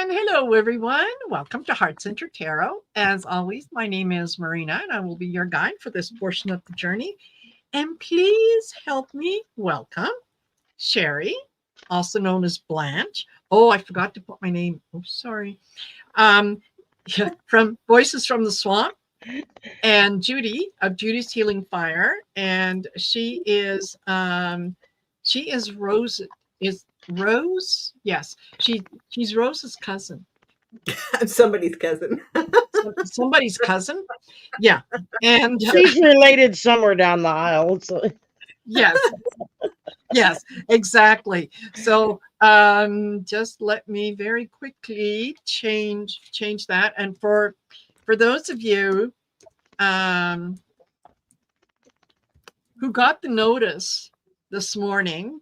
And hello, everyone. Welcome to Heart Center Tarot. As always, my name is Marina, and I will be your guide for this portion of the journey. And please help me welcome Shari, also known as Blanche. Oh, I forgot to put my name. Oh, sorry. Um, from Voices from the Swamp, and Judie of Judie's Healing Fire, and she is Rose. Is Rose? Yes, she's Rose's cousin. I'm somebody's cousin. Somebody's cousin. Yeah. And she's related somewhere down the aisle. So. Yes. Yes, exactly. So just let me very quickly change that. And for those of you who got the notice this morning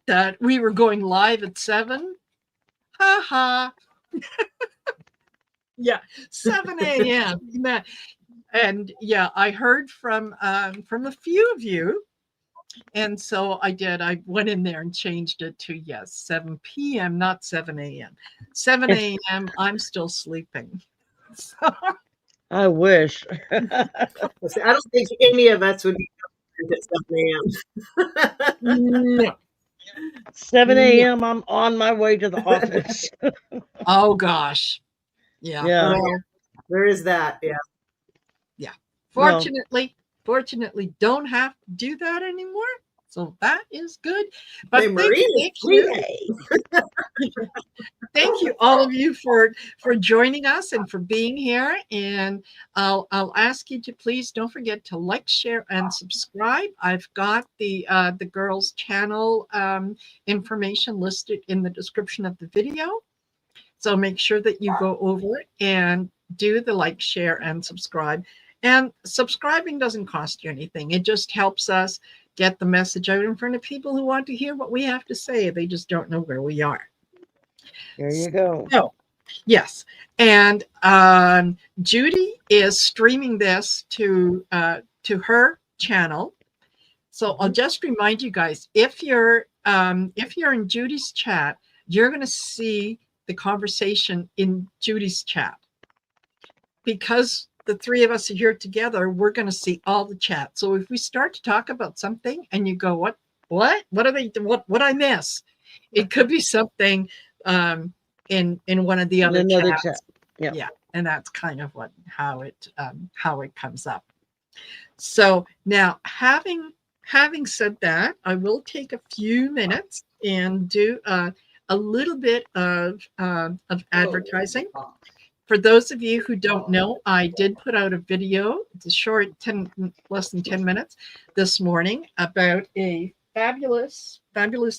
that we were going live at 7, haha. Yeah, 7 a.m. And yeah, I heard from a few of you, and so I did. I went in there and changed it to 7 p.m., not 7 a.m. 7 a.m. I'm still sleeping. So. I wish. I don't think any of us would be at 7 a.m. No. 7 a.m. I'm on my way to the office. Oh gosh. Yeah. Yeah. There is that. Yeah. Yeah. Fortunately, don't have to do that anymore. So that is good. But hey, Marina, thank you all of you for joining us and for being here. And I'll ask you to please don't forget to like, share, and subscribe. I've got the girls' channel information listed in the description of the video. So make sure that you go over and do the like, share, and subscribe. And subscribing doesn't cost you anything. It just helps us get the message out in front of people who want to hear what we have to say. They just don't know where we are. There you go. So, yes. And Judie is streaming this to her channel. So I'll just remind you guys, if you're in Judie's chat, you're going to see the conversation in Judie's chat. Because the three of us are here together, we're going to see all the chat. So if we start to talk about something and you go, what are they, what I miss? It could be something in one of the other chats. Chat. Yeah. And that's kind of how it comes up. So now having said that, I will take a few minutes and do a little bit of advertising. For those of you who don't know, I did put out a video, it's a short less than 10 minutes this morning about a fabulous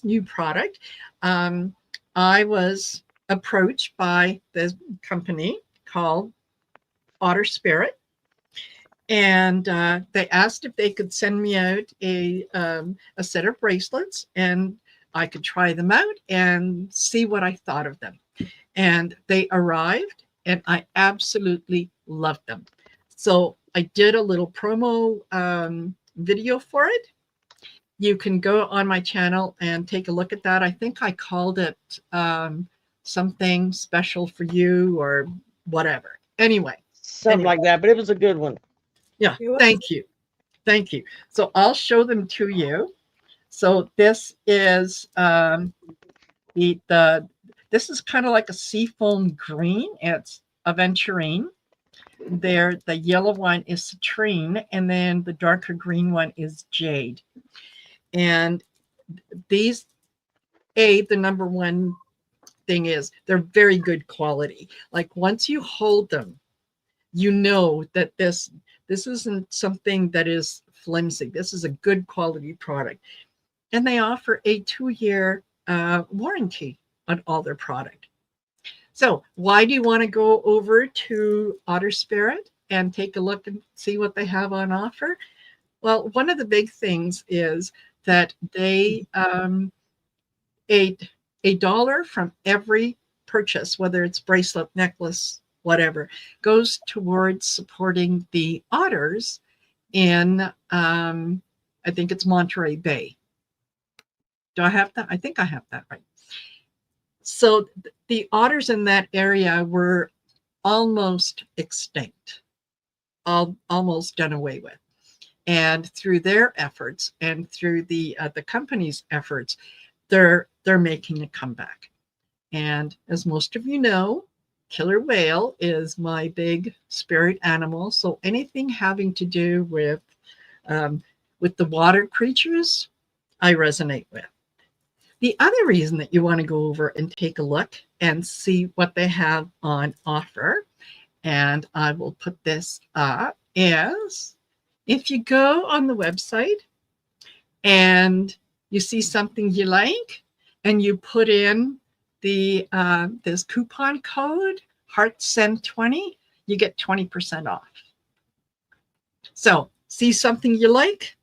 new product. I was approached by this company called Otter Spirit, and they asked if they could send me out a set of bracelets, and I could try them out and see what I thought of them. And they arrived, and I absolutely loved them. So I did a little promo video for it. You can go on my channel and take a look at that. I think I called it something special for you or whatever. Anyway. Something like that, but it was a good one. Yeah, thank you. Thank you. So I'll show them to you. So this is this is kind of like a seafoam green. It's aventurine. There, the yellow one is citrine, and then the darker green one is jade. And these, the number one thing is they're very good quality. Like once you hold them, you know that this isn't something that is flimsy. This is a good quality product. And they offer a 2-year warranty on all their product. So why do you want to go over to Otter Spirit and take a look and see what they have on offer? Well, one of the big things is that they $1 from every purchase, whether it's bracelet, necklace, whatever, goes towards supporting the otters in I think it's Monterey Bay. Do I have that? I think I have that right. So the otters in that area were almost extinct, almost done away with. And through their efforts and through the company's efforts, they're making a comeback. And as most of you know, killer whale is my big spirit animal. So anything having to do with the water creatures, I resonate with. The other reason that you want to go over and take a look and see what they have on offer, and I will put this up, is if you go on the website and you see something you like and you put in the this coupon code HeartSend20, you get 20% off. So see something you like,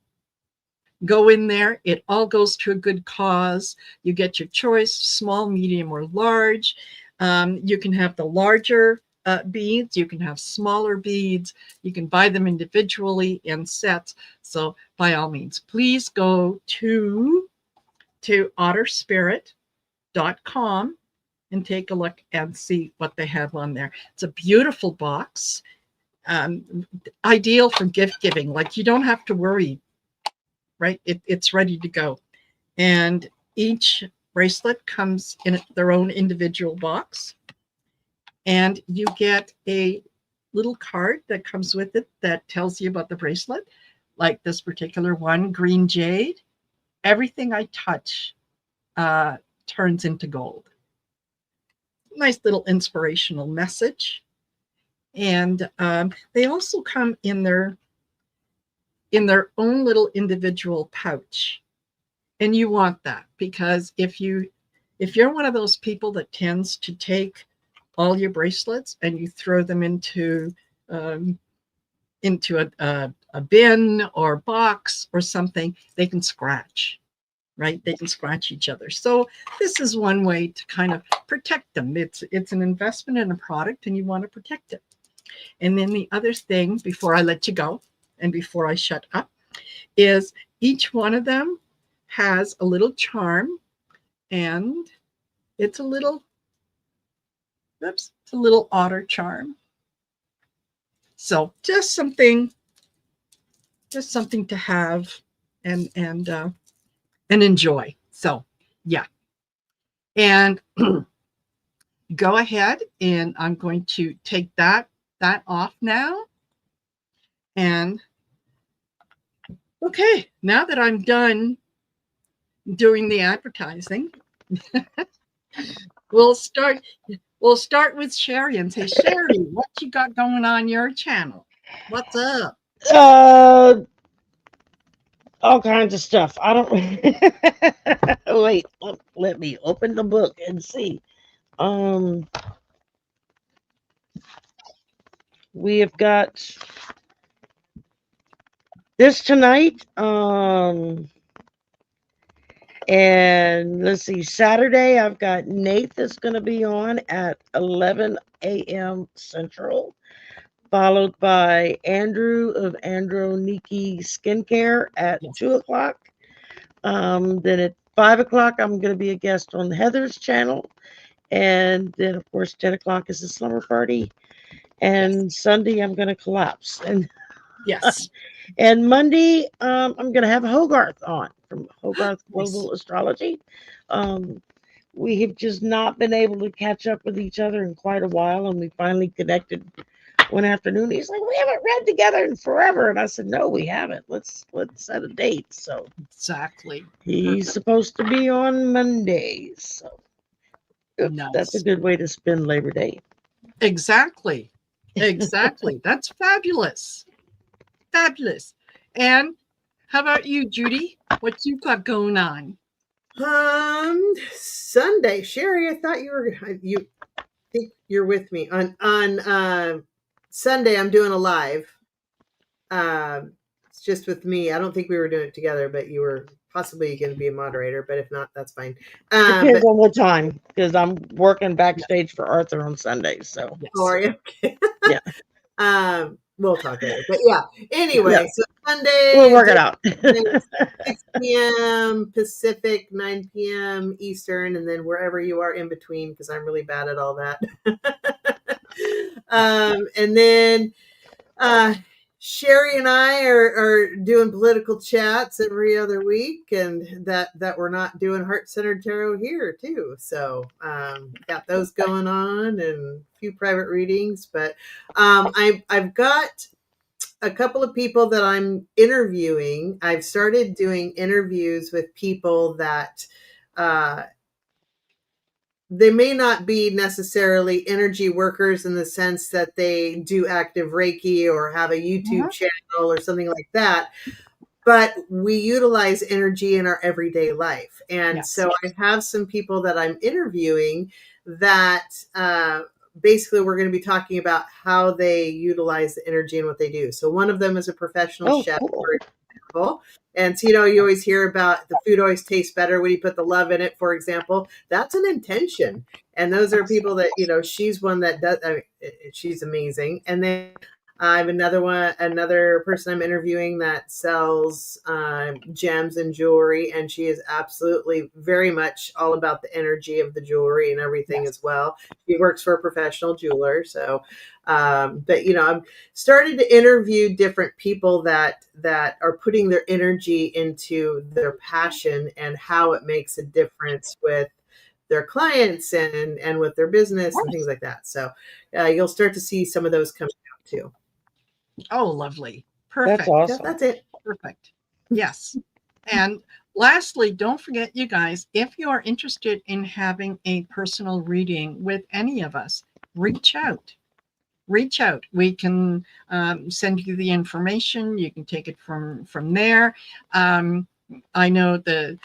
go in there. It all goes to a good cause. You get your choice, small, medium, or large. You can have the larger beads. You can have smaller beads. You can buy them individually in sets. So by all means, please go to otterspirit.com and take a look and see what they have on there. It's a beautiful box, ideal for gift giving. Like, you don't have to worry, right? It's ready to go. And each bracelet comes in their own individual box. And you get a little card that comes with it that tells you about the bracelet. Like this particular one, green jade. Everything I touch turns into gold. Nice little inspirational message. And they also come in their own little individual pouch. And you want that, because if you're one of those people that tends to take all your bracelets and you throw them into a bin or box or something, they can scratch, right? They can scratch each other. So this is one way to kind of protect them. It's an investment in a product and you want to protect it. And then the other thing, before I let you go and before I shut up, is each one of them has a little charm, and it's a little otter charm. So just something to have and enjoy. So yeah. And go ahead, and I'm going to take that off now. And okay, now that I'm done doing the advertising, we'll start with Shari and say, Shari, what you got going on your channel? What's up? All kinds of stuff. I don't wait, let me open the book and see. We have got this tonight. And let's see, Saturday I've got Nate that's going to be on at 11 a.m. Central, followed by Andrew of Androniki Skincare at 2 o'clock. Then at 5 o'clock, I'm going to be a guest on Heather's channel. And then, of course, 10 o'clock is the slumber party. And Sunday, I'm going to collapse. And yes. And Monday, I'm going to have Hogarth on from Hogarth Global Astrology. We have just not been able to catch up with each other in quite a while, and we finally connected one afternoon. He's like, "We haven't read together in forever," and I said, "No, we haven't. Let's set a date." So exactly, he's supposed to be on Mondays. So nice. That's a good way to spend Labor Day. Exactly. That's fabulous. Fabulous. And how about you, Judie? What you got going on? Sunday, Shari, I thought you think you're with me on Sunday. I'm doing a live. It's just with me. I don't think we were doing it together, but you were possibly going to be a moderator. But if not, that's fine. Depends on what time, because I'm working backstage for Arthur on Sundays. So how are you? Okay. Yeah. we'll talk later. But yeah, anyway, so Sunday, We'll work it out. 6 p.m. Pacific, 9 p.m. Eastern, and then wherever you are in between, because I'm really bad at all that. And then Shari and I are doing political chats every other week, and that we're not doing heart-centered tarot here too. So got those going on, and a few private readings. But I've got a couple of people that I'm interviewing. I've started doing interviews with people that they may not be necessarily energy workers in the sense that they do active Reiki or have a YouTube channel or something like that, but we utilize energy in our everyday life. And so I have some people that I'm interviewing that basically we're going to be talking about how they utilize the energy and what they do. So one of them is a professional chef, for example. And so, you always hear about the food always tastes better when you put the love in it, for example. That's an intention. And those are people that, she's one that does, she's amazing. And then I have another person I'm interviewing that sells gems and jewelry, and she is absolutely very much all about the energy of the jewelry and everything as well. She works for a professional jeweler, so. But I'm starting to interview different people that are putting their energy into their passion and how it makes a difference with their clients and with their business and things like that. So you'll start to see some of those coming out too. Oh, lovely. Perfect. That's awesome. That's it. Perfect. Yes. And lastly, don't forget, you guys, if you are interested in having a personal reading with any of us, reach out. Reach out. We can send you the information. You can take it from there. I know that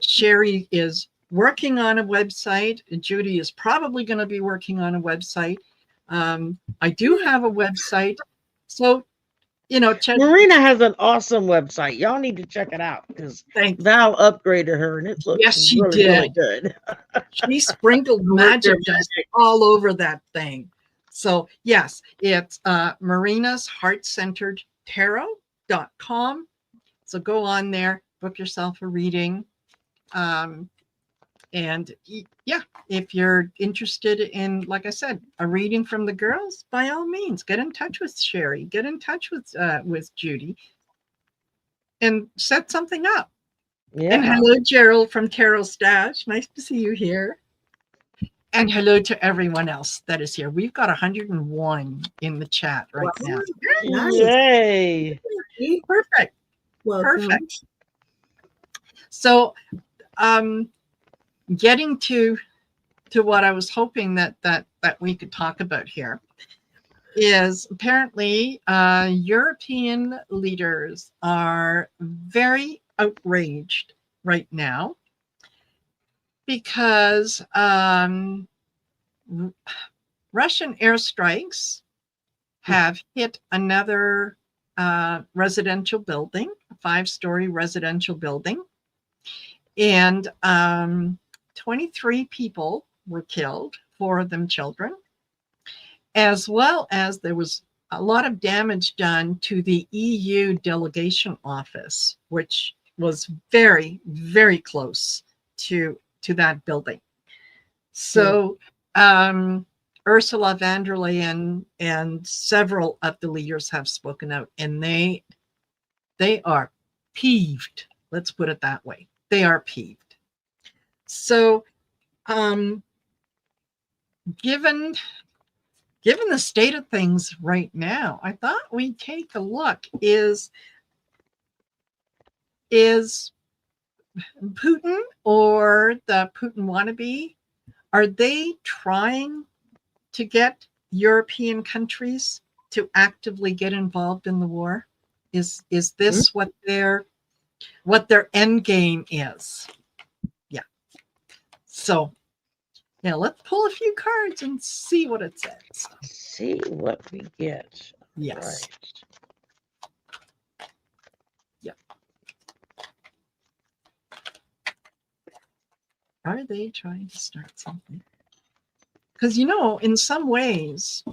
Shari is working on a website. Judie is probably going to be working on a website. I do have a website. So, Marina has an awesome website. Y'all need to check it out because Val upgraded her and it looks really good. She sprinkled magic dust all over that thing. So yes, it's Marina's heartcenteredtarot.com. So go on there, book yourself a reading. And yeah, if you're interested in, like I said, a reading from the girls, by all means, get in touch with Shari, get in touch with Judie, and set something up. Yeah. And hello, Gerald from Tarot Stash. Nice to see you here. And hello to everyone else that is here. We've got 101 in the chat right now. Yay! Perfect. Welcome. Perfect. So, getting to what I was hoping that we could talk about here is apparently European leaders are very outraged right now because Russian airstrikes have hit another residential building, a 5-story residential building, and 23 people were killed, 4 of them children, as well as there was a lot of damage done to the EU delegation office, which was very, very close to that building. So Ursula von der Leyen and several of the leaders have spoken out, and they are peeved. Let's put it that way. They are peeved. So given the state of things right now, I thought we'd take a look. Is Putin or the Putin wannabe, are they trying to get European countries to actively get involved in the war? Is this what their end game is? Yeah. So yeah, let's pull a few cards and see what it says. See what we get. Yes. Right. Are they trying to start something? Because, in some ways,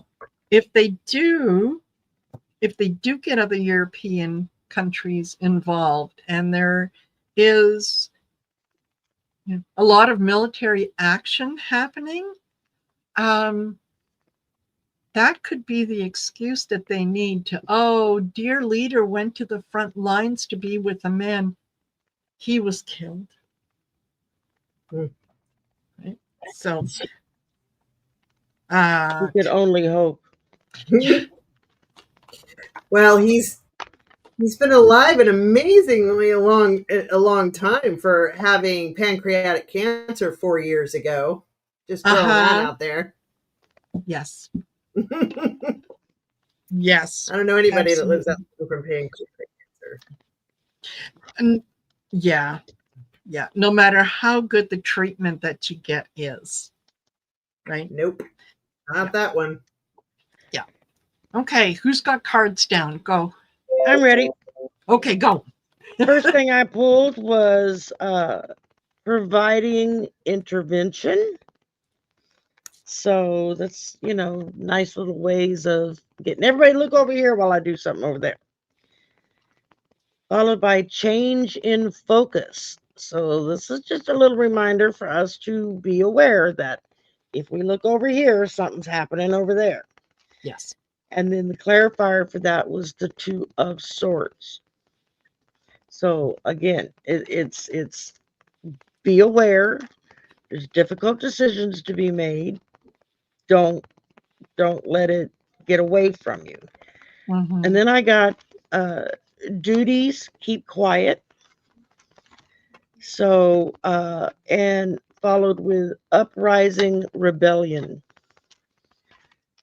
if they do get other European countries involved, and there is a lot of military action happening, that could be the excuse that they need to, oh, dear leader went to the front lines to be with a man. He was killed. Mm. Right? So, We could only hope. Well, he's been alive an amazingly a long time for having pancreatic cancer 4 years ago. Just throwing that out there. Yes. Yes. I don't know anybody absolutely. that lives out from pancreatic cancer. And yeah. No matter how good the treatment that you get is, right? Nope, not that one. Yeah. Okay, who's got cards down? Go. I'm ready. Okay, go. First thing I pulled was providing intervention. So that's, nice little ways of getting everybody look over here while I do something over there. Followed by change in focus. So this is just a little reminder for us to be aware that if we look over here, something's happening over there. Yes. And then the clarifier for that was the Two of Swords. So again, it's be aware. There's difficult decisions to be made. Don't let it get away from you. Mm-hmm. And then I got duties, keep quiet. So and followed with uprising rebellion.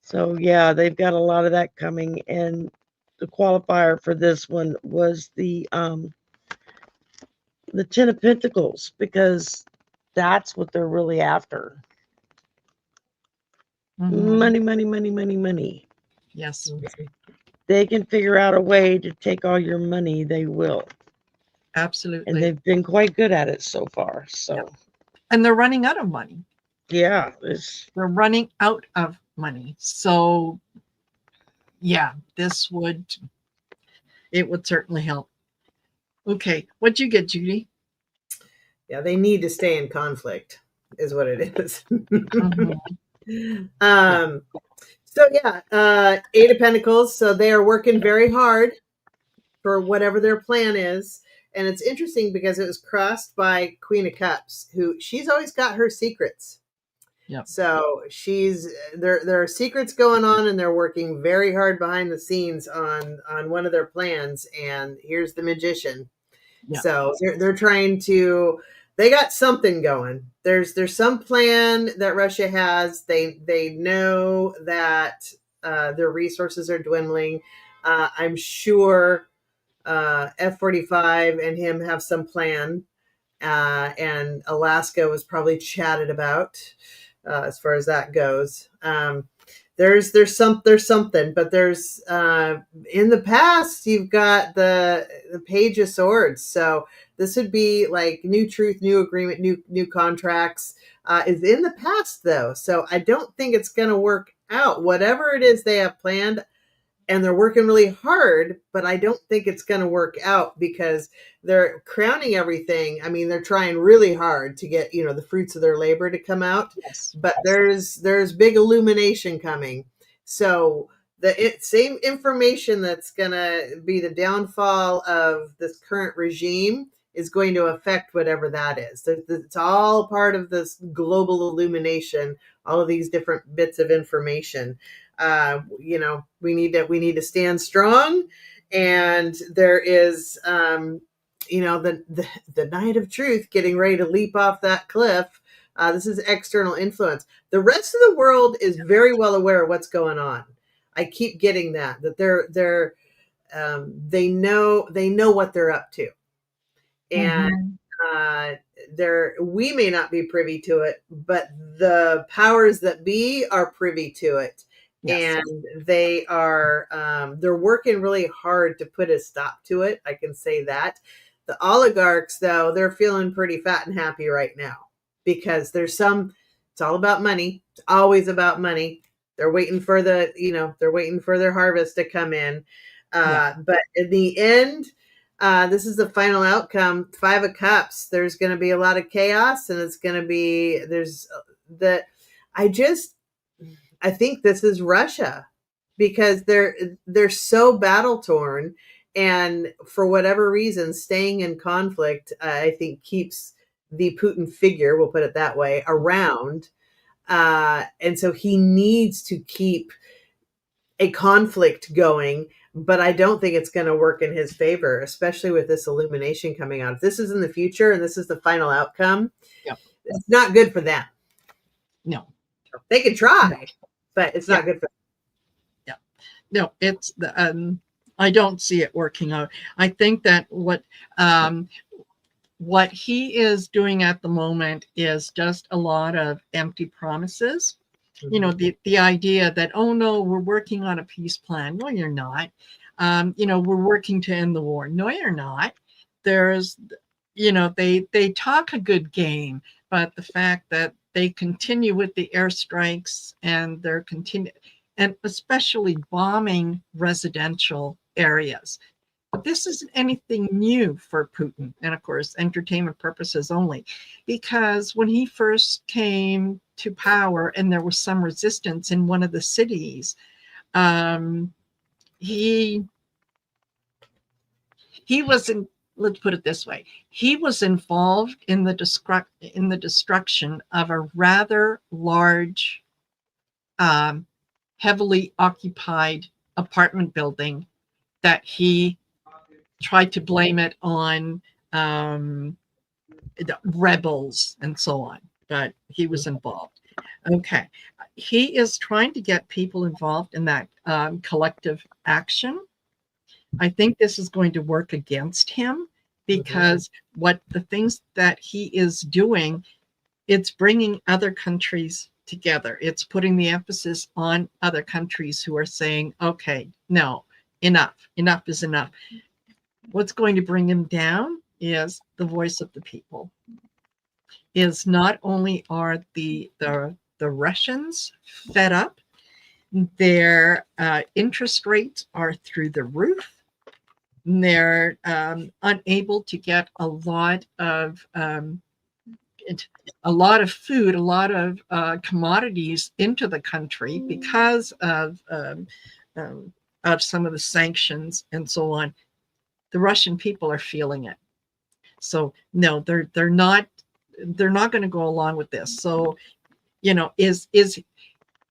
So yeah, they've got a lot of that coming, and the qualifier for this one was the Ten of Pentacles, because that's what they're really after. Mm-hmm. Money, money, money, money, money. Yes. They can figure out a way to take all your money, they will. Absolutely. And they've been quite good at it so far. So yeah. And they're running out of money. Yeah. They're running out of money. So yeah, it would certainly help. Okay, what'd you get, Judie? Yeah, they need to stay in conflict, is what it is. Mm-hmm. So yeah, Eight of Pentacles. So they are working very hard for whatever their plan is. And it's interesting because it was crossed by Queen of Cups, who she's always got her secrets. Yep. So there are secrets going on, and they're working very hard behind the scenes on one of their plans. And here's the Magician. Yep. So they're trying to. They got something going. There's some plan that Russia has. They know that their resources are dwindling. I'm sure F-45 and him have some plan. And Alaska was probably chatted about as far as that goes. There's something, but there's in the past you've got the Page of Swords. So this would be like new truth, new agreement, new contracts. Is in the past though, so I don't think it's going to work out. Whatever it is they have planned, and they're working really hard, but I don't think it's going to work out because they're crowning everything. I mean, they're trying really hard to get, the fruits of their labor to come out. Yes. But there's big illumination coming. So the same information that's going to be the downfall of this current regime is going to affect whatever that is. It's all part of this global illumination, all of these different bits of information. We need to stand strong, and there is, the Knight of Truth getting ready to leap off that cliff. This is external influence. The rest of the world is very well aware of what's going on. I keep getting that they know what they're up to, and we may not be privy to it, but the powers that be are privy to it. Yes. And they are they're working really hard to put a stop to it. I can say that. The oligarchs, though, they're feeling pretty fat and happy right now because it's all about money. It's always about money. They're waiting for they're waiting for their harvest to come in. Yeah. But in the end, this is the final outcome. 5 of Cups. There's going to be a lot of chaos, and it's going to be the. I think this is Russia because they're so battle torn, and for whatever reason, staying in conflict, I think keeps the Putin figure, we'll put it that way, around. And so he needs to keep a conflict going, but I don't think it's going to work in his favor, especially with this illumination coming out. If this is in the future and this is the final outcome, Yeah. it's not good for them. No. They could try, but it's not good for them. Yeah. No, it's I don't see it working out. I think that what he is doing at the moment is just a lot of empty promises. You know, the idea that, oh no, we're working on a peace plan. No, you're not. You know, we're working to end the war. No, you're not. There's, you know, they talk a good game, but the fact that they continue with the airstrikes and they're and especially bombing residential areas. But this isn't anything new for Putin, and of course, entertainment purposes only, because when he first came to power and there was some resistance in one of the cities, he was in. Let's put it this way: he was involved in the destruction of a rather large, heavily occupied apartment building that he tried to blame it on rebels and so on, but he was involved. Okay. He is trying to get people involved in that collective action. I think this is going to work against him because what the things that he is doing, it's bringing other countries together. It's putting the emphasis on other countries who are saying, okay, no, enough is enough. What's going to bring him down is the voice of the people. Is not only are the Russians fed up, their interest rates are through the roof. They're unable to get a lot of food, a lot of commodities into the country because of some of the sanctions and so on. The Russian people are feeling it. So no, they're not going to go along with this. So, you know, is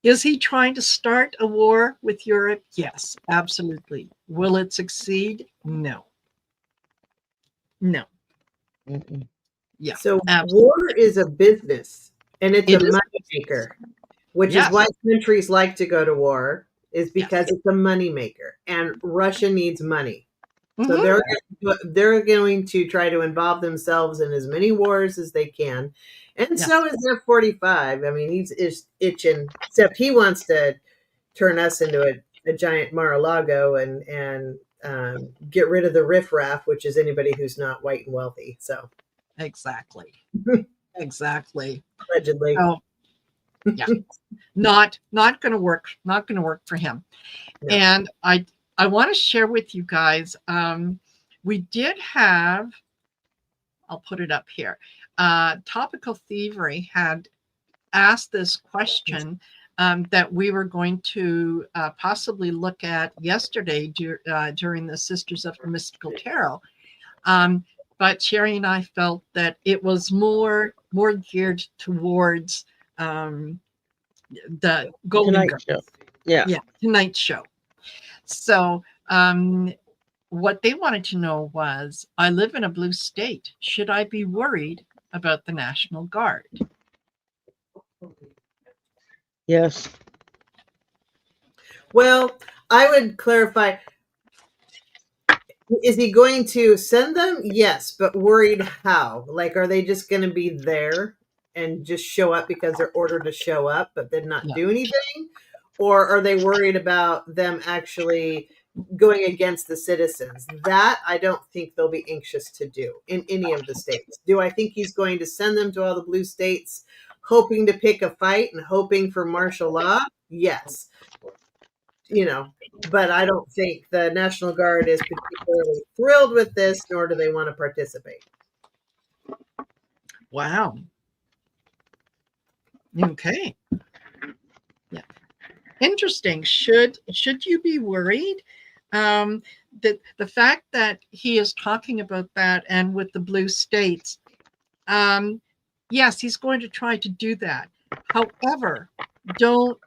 he trying to start a war with Europe? Yes, absolutely. Will it succeed? No. Yeah. So absolutely. war is a business, and it's a money maker, which is why countries like to go to war, is because it's a money maker, and Russia needs money. So they're going to try to involve themselves in as many wars as they can. And so is F-45. I mean, he's itching, except he wants to turn us into a giant Mar-a-Lago and get rid of the riffraff, which is anybody who's not white and wealthy. So exactly. Allegedly. Oh, yeah. Not going to work. Not going to work for him. No. And I want to share with you guys, we did have, I'll put it up here, Topical Thievery had asked this question that we were going to possibly look at yesterday during the Sisters of the Mystical Tarot. But Shari and I felt that it was more geared towards the Golden Tonight Show. Yeah, Tonight Show. So what they wanted to know was, I live in a blue state. Should I be worried about the National Guard? Yes. Well, I would clarify. Is he going to send them? Yes, but worried how? Like, are they just going to be there and just show up because they're ordered to show up, but then not do anything? Or are they worried about them actually going against the citizens? That I don't think they'll be anxious to do in any of the states. Do I think he's going to send them to all the blue states hoping to pick a fight and hoping for martial law? yes, but I don't think the National Guard is particularly thrilled with this, nor do they want to participate. Wow. Okay. Yeah. Interesting. Should you be worried? That the fact that he is talking about that and with the blue states, yes, he's going to try to do that. However, don't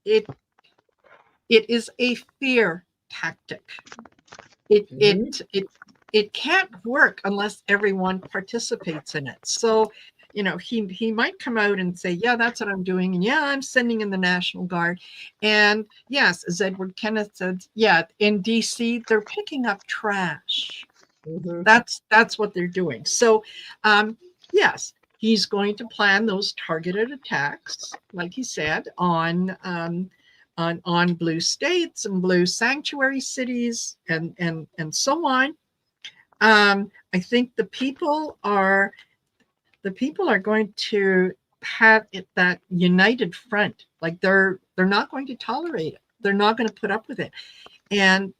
it it is a fear tactic. It Mhm. it can't work unless everyone participates in it. So, he might come out and say, "Yeah, that's what I'm doing, and yeah, I'm sending in the National Guard." And yes, as Edward Kenneth said, yeah, in D.C. they're picking up trash. Mhm. That's what they're doing. So, yes, he's going to plan those targeted attacks, like he said, on blue states and blue sanctuary cities and so on. I think the people are going to have that united front. Like they're not going to tolerate it. They're not going to put up with it. And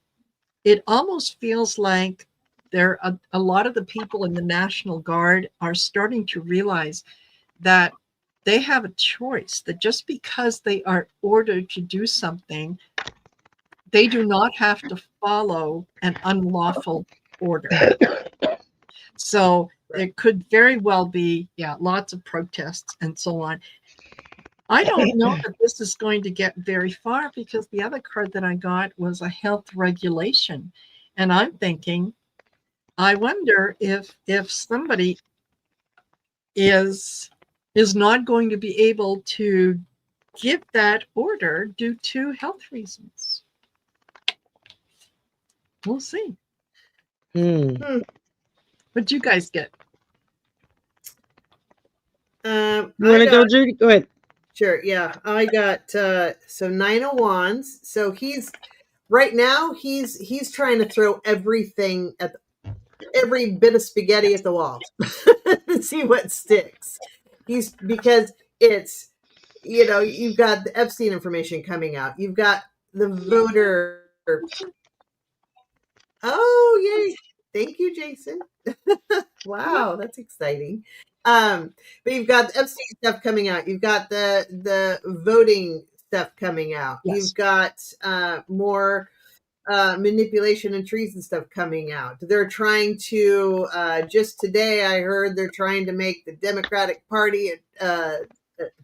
it almost feels like a lot of the people in the National Guard are starting to realize that they have a choice, that just because they are ordered to do something, they do not have to follow an unlawful order. So Right. there could very well be, yeah, lots of protests and so on. I don't know that this is going to get very far because the other card that I got was a health regulation. And I'm thinking, I wonder if somebody is not going to be able to give that order due to health reasons. We'll see. Hmm. What do you guys get? You want I to go, got Judy? Go ahead. sure, yeah. I got so 9 of Wands. So he's right now he's trying to throw everything at every bit of spaghetti Yes. at the wall and see what sticks. He's because it's you've got the Epstein information coming out. You've got the voter. Oh, yay. Thank you, Jason. Wow, that's exciting. But you've got the Epstein stuff coming out. You've got the voting stuff coming out. You've Yes. got more manipulation and treason stuff coming out. They're trying to just today I heard they're trying to make the Democratic Party a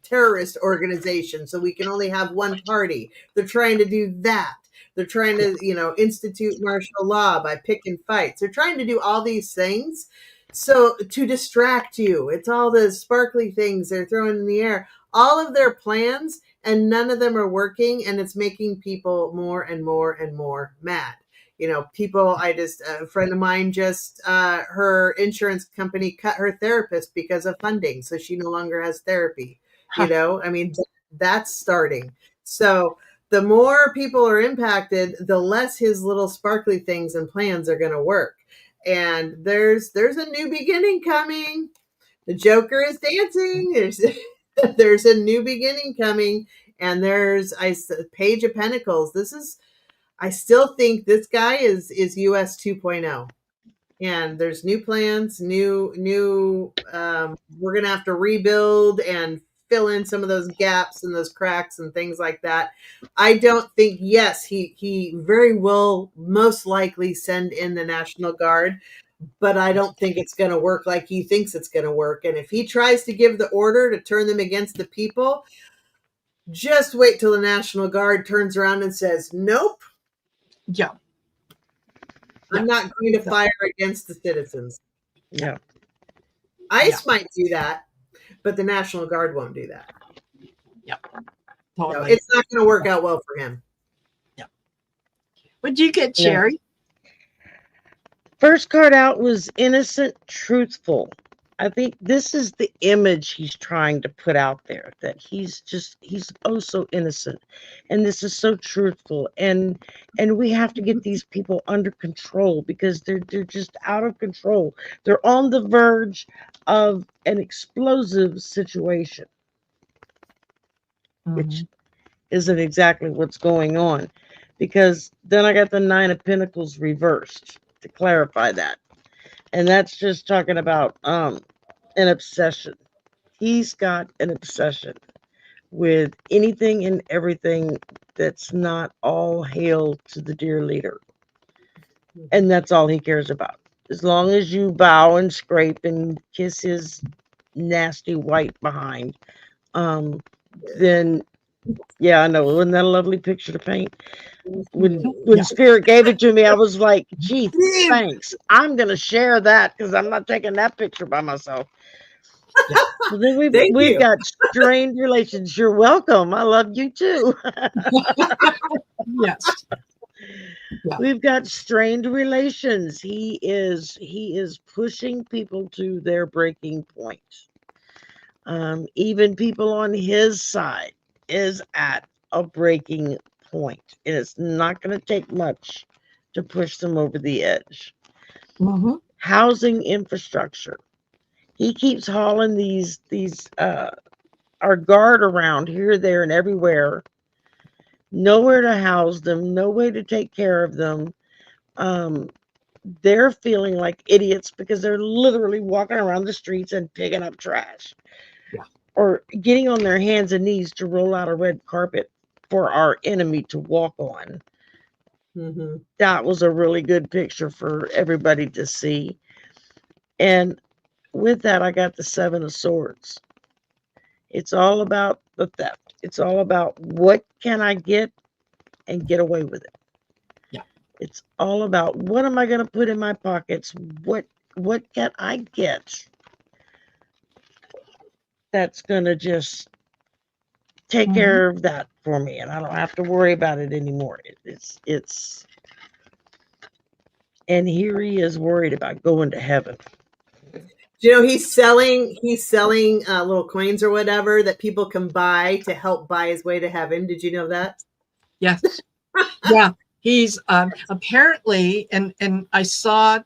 terrorist organization so we can only have one party. They're trying to do that. They're trying to, institute martial law by picking fights. They're trying to do all these things so to distract you. It's all the sparkly things they're throwing in the air. All of their plans, and none of them are working, and it's making people more and more and more mad. People, a friend of mine just her insurance company cut her therapist because of funding, so she no longer has therapy. I mean, that's starting. So the more people are impacted, the less his little sparkly things and plans are going to work. And there's a new beginning coming. The Joker is dancing. There's a new beginning coming, and there's Page of Pentacles. I still think this guy is US 2.0. And there's new plans, new we're gonna have to rebuild and fill in some of those gaps and those cracks and things like that. I don't think, yes, he very will most likely send in the National Guard, but I don't think it's going to work like he thinks it's going to work. And if he tries to give the order to turn them against the people, just wait till the National Guard turns around and says, nope, Yeah. I'm Yeah. not going to fire against the citizens. Yeah. ICE might do that, but the National Guard won't do that. Yeah. So Totally. it's not going to work out well for him. Yeah. What did you get, Yeah. Shari? First card out was innocent, truthful. I think this is the image he's trying to put out there, that he's oh so innocent, and this is so truthful, and we have to get these people under control because they're just out of control. They're on the verge of an explosive situation, which isn't exactly what's going on. Because then I got the Nine of Pentacles reversed to clarify that. And that's just talking about an obsession. He's got an obsession with anything and everything that's not all hail to the dear leader. And that's all he cares about. As long as you bow and scrape and kiss his nasty white behind, um, then yeah, I know. Wasn't that a lovely picture to paint? When Mhm. when Yeah. Spirit gave it to me, I was like, gee, Steve, thanks. I'm gonna share that because I'm not taking that picture by myself. Yeah. So then thank we've you. got strained relations. You're welcome. I love you too. Yes. Yeah. We've got strained relations. He is pushing people to their breaking point. Even people on his side is at a breaking point, and it's not going to take much to push them over the edge. Hmm. Housing infrastructure. He keeps hauling these our guard around here, there, and everywhere. Nowhere to house them, no way to take care of them. Um, they're feeling like idiots because they're literally walking around the streets and picking up trash Yeah. or getting on their hands and knees to roll out a red carpet for our enemy to walk on. Mhm. That was a really good picture for everybody to see. And with that, I got the Seven of Swords. It's all about the theft. It's all about what can I get and get away with it. Yeah. It's all about what am I going to put in my pockets? What can I get that's going to just take Hmm. care of that for me, and I don't have to worry about it anymore. It's and here he is worried about going to heaven. You know, he's selling little coins or whatever that people can buy to help buy his way to heaven. Did you know that? Yes. Yeah. He's apparently, and I saw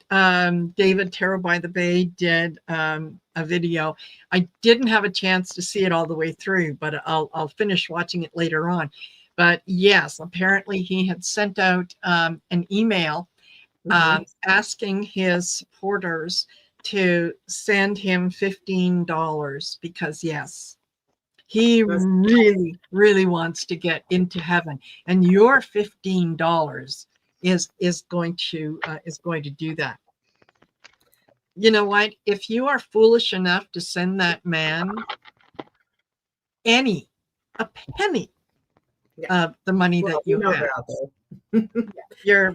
David Terrell by the Bay did a video. I didn't have a chance to see it all the way through, but I'll finish watching it later on. But yes, apparently he had sent out an email Mhm. asking his supporters to send him $15 because yes, he That's- really, really wants to get into heaven, and your $15 is going to do that. You know what? If you are foolish enough to send that man any a penny Yeah. of the money Well, that we you know have, they're out there. you're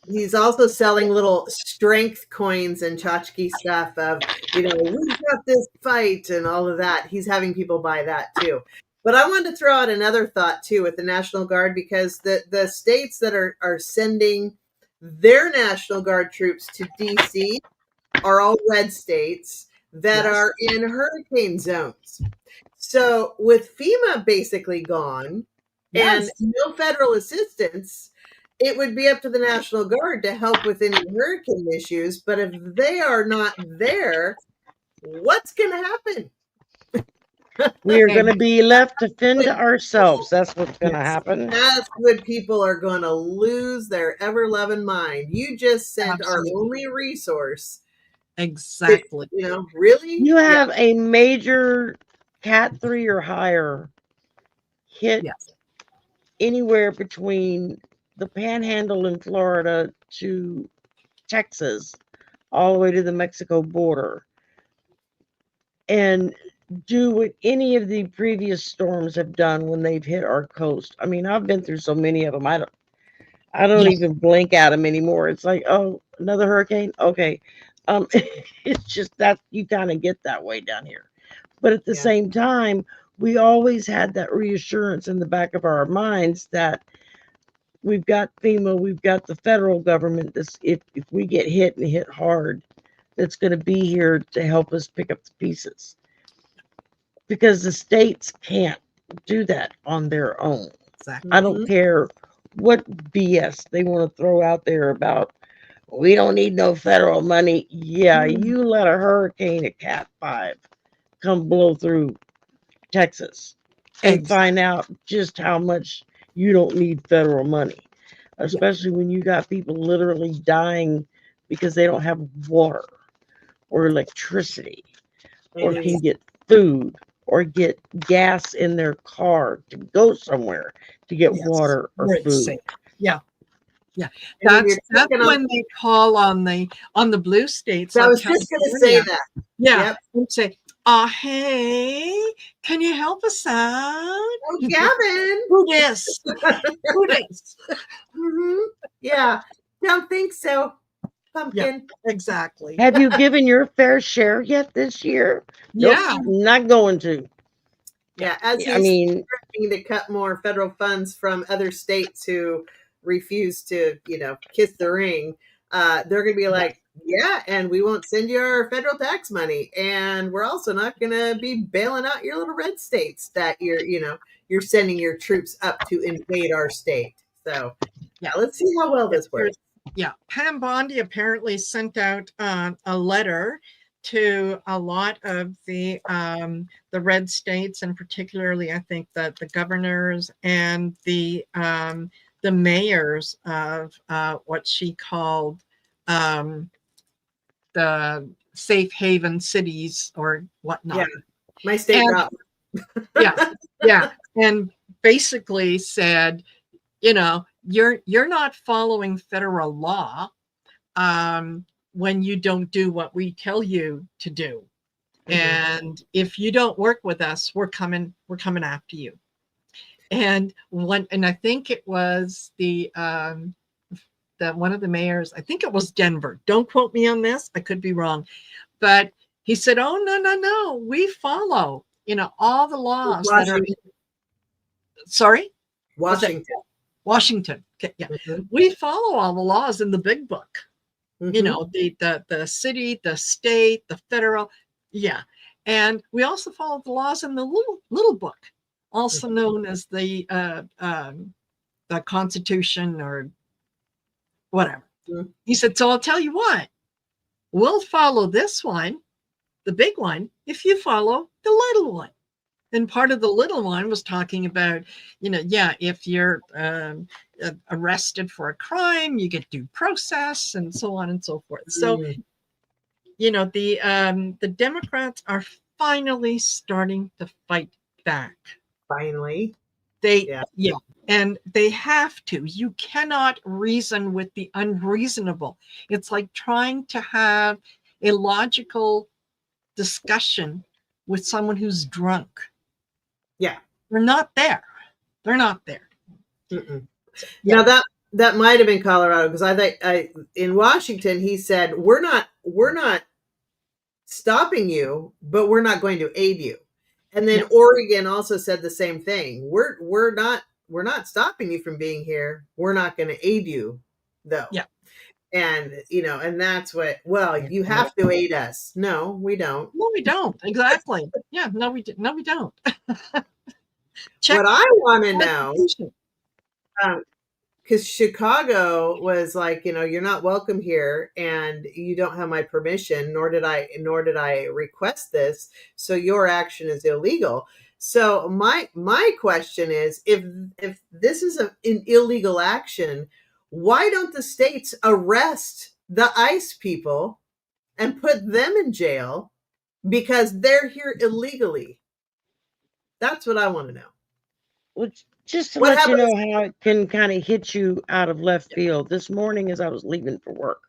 He's also selling little strength coins and tchotchke stuff of, we've got this fight and all of that. He's having people buy that too. But I wanted to throw out another thought too with the National Guard, because the states that are sending their National Guard troops to DC are all red states that yes, are in hurricane zones. So with FEMA basically gone and yes, no federal assistance, it would be up to the National Guard to help with any hurricane issues. But if they are not there, what's going to happen? We are going to and be left to fend to When ourselves. That's what's going to yes, happen. That's when people are going to lose their ever loving mind. You just sent our absolutely, only resource. exactly, Really? You Yeah. have a major Cat 3 or higher hit yes, anywhere between the Panhandle in Florida to Texas, all the way to the Mexico border, and do what any of the previous storms have done when they've hit our coast. I mean, I've been through so many of them. I don't yes, even blink at them anymore. It's like, oh, another hurricane. Okay, it's just that you kind of get that way down here. But at the Yeah. same time, we always had that reassurance in the back of our minds that we've got FEMA, we've got the federal government. This, if we get hit and hit hard, that's going to be here to help us pick up the pieces, because the states can't do that on their own. exactly. I don't Mhm. care what BS they want to throw out there about we don't need no federal money. Yeah, Mm, you let a hurricane at Cat 5 come blow through Texas. and find out just how much you don't need federal money, especially when you got people literally dying because they don't have water or electricity or can get food or get gas in their car to go somewhere to get water or where it's food. safe. Yeah. Yeah. And when That's you're taking when they call on the blue states. I like was just going to say California. that. Yeah. Yep. And say, hey, can you help us out? Oh, Gavin. Who dis? Who dis? Yeah. Don't think so. Pumpkin. Exactly. Have you given your fair share yet this year? Yeah. Nope, not going to. Yeah. As I he's mean, threatening to cut more federal funds from other states who refuse to, kiss the ring, they're going to be like, yeah, and we won't send you our federal tax money. And we're also not going to be bailing out your little red states that you're sending your troops up to invade our state. So yeah, let's see how well this works. Yeah. Pam Bondi apparently sent out a letter to a lot of the red states, and particularly, I think that the governors and the mayors of what she called the safe haven cities or whatnot. Yeah, my state got yeah, and basically said, you're not following federal law when you don't do what we tell you to do. And if you don't work with us, we're coming after you. And I think it was the one of the mayors, I think it was Denver. Don't quote me on this. I could be wrong. But he said, oh, no. We follow, all the laws that are. Sorry? Washington. Okay, yeah. We follow all the laws in the big book. The city, the state, the federal. Yeah. And we also follow the laws in the little book, also known as the Constitution or whatever. He said, so I'll tell you what, we'll follow this one, the big one, if you follow the little one. And part of the little one was talking about, if you're arrested for a crime, you get due process and so on and so forth. So, the Democrats are finally starting to fight back. Finally. And they have to. You cannot reason with the unreasonable. It's like trying to have a logical discussion with someone who's drunk. Yeah. They're not there. Now that might have been Colorado, because I think in Washington he said we're not stopping you, but we're not going to aid you. And then Oregon also said the same thing. We're not stopping you from being here. We're not going to aid you though. Yeah. And and that's what. Well, you have to aid us. No, we don't. No, we don't. Exactly. Yeah. No, we don't. What I want to know, because Chicago was like, you're not welcome here, and you don't have my permission, nor did I request this, so your action is illegal. So my question is, if this is an illegal action, why don't the states arrest the ICE people and put them in jail because they're here illegally? That's what I want to know. Which, just to let you know how it can kind of hit you out of left field. This morning, as I was leaving for work,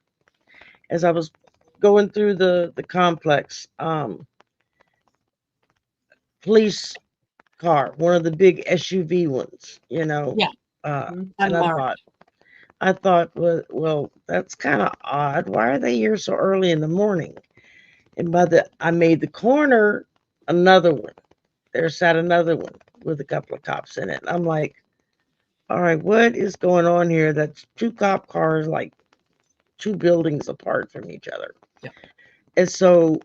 as I was going through the complex, police car, one of the big SUV ones, and I thought, well, that's kind of odd. Why are they here so early in the morning? And I made the corner, another one. There sat another one with a couple of cops in it. And I'm like, all right, what is going on here? That's two cop cars, like 2 buildings apart from each other. Yeah. And so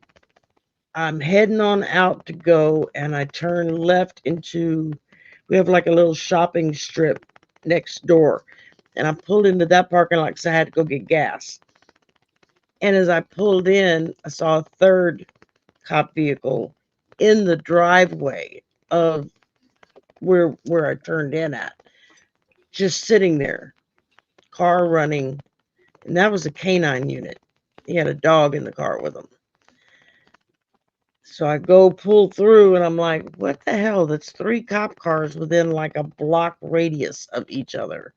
I'm heading on out to go, and I turn left we have like a little shopping strip next door. And I pulled into that parking lot because I had to go get gas. And as I pulled in, I saw a third cop vehicle in the driveway of where I turned in at, just sitting there, car running, and that was a canine unit. He had a dog in the car with him. So I go pull through, and I'm like, what the hell? That's 3 cop cars within like a block radius of each other.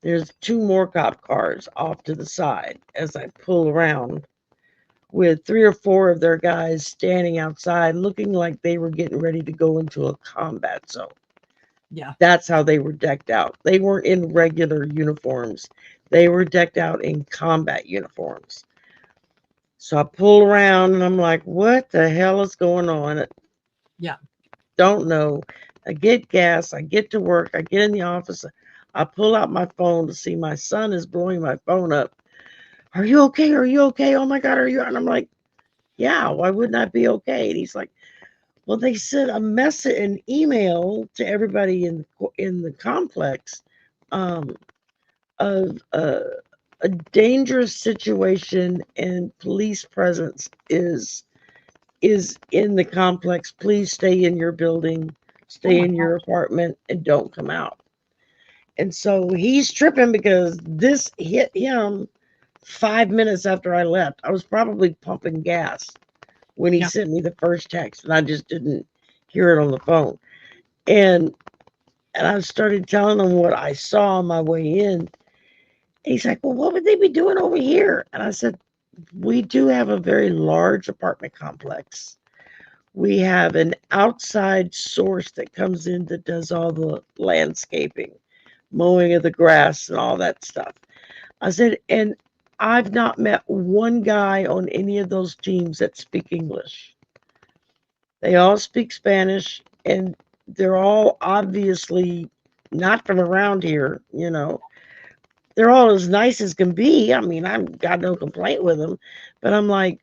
There's 2 more cop cars off to the side as I pull around, with 3 or 4 of their guys standing outside looking like they were getting ready to go into a combat zone. Yeah. That's how they were decked out. They weren't in regular uniforms. They were decked out in combat uniforms. So I pull around and I'm like, what the hell is going on? Yeah. Don't know. I get gas. I get to work. I get in the office. I pull out my phone to see my son is blowing my phone up. Are you okay? Are you okay? Oh my God, are you? And I'm like, yeah, why wouldn't I be okay? And he's like, well, they sent a message, an email to everybody in the complex, um, of a dangerous situation and police presence is in the complex. Please stay in your building, Oh stay my in your apartment, and don't come out. And so he's tripping because this hit him 5 minutes after I left. I was probably pumping gas when he Yeah. sent me the first text, and I just didn't hear it on the phone. And I started telling him what I saw on my way in. And he's like, well, what would they be doing over here? And I said, we do have a very large apartment complex. We have an outside source that comes in that does all the landscaping, mowing of the grass, and all that stuff. I said, and I've not met one guy on any of those teams that speak English. They all speak Spanish, and they're all obviously not from around here, you know. They're all as nice as can be. I mean, I've got no complaint with them, but I'm like,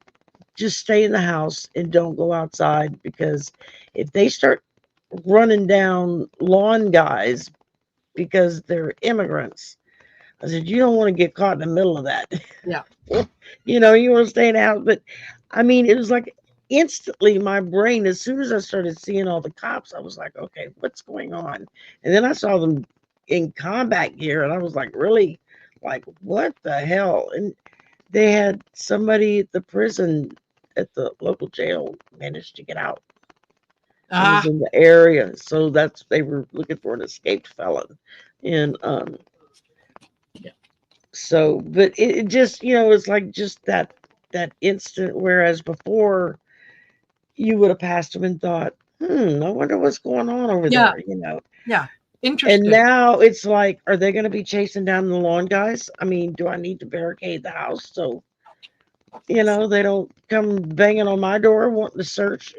just stay in the house and don't go outside, because if they start running down lawn guys because they're immigrants, I said, you don't want to get caught in the middle of that. Yeah. You know, you want to stay in the house. But I mean, it was like instantly my brain, as soon as I started seeing all the cops, I was like, okay, what's going on? And then I saw them in combat gear, and I was like, really? Like, what the hell? And they had somebody at the prison, at the local jail, managed to get out and was Ah, in the area. So that's, they were looking for an escaped felon. And yeah. so, but it just, you know, it's like just that instant, whereas before you would have passed them and thought, I wonder what's going on over Yeah. there, you know. Yeah. And Interesting. now it's like, are they going to be chasing down the lawn guys? I mean, do I need to barricade the house so, you know, they don't come banging on my door wanting to search?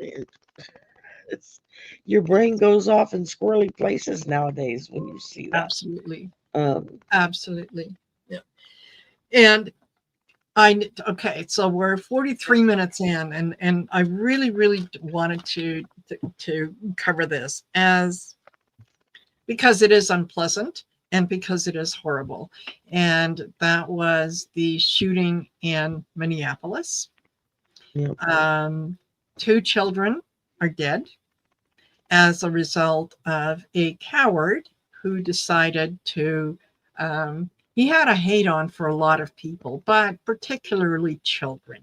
It's, your brain goes off in squirrely places nowadays when you see that. Absolutely. Um, Absolutely. Yeah. And okay, so we're 43 minutes in, and I really wanted to cover this as because it is unpleasant and because it is horrible. And that was the shooting in Minneapolis. yeah, 2 children are dead as a result of a coward who decided to. He had a hate on for a lot of people, but particularly children.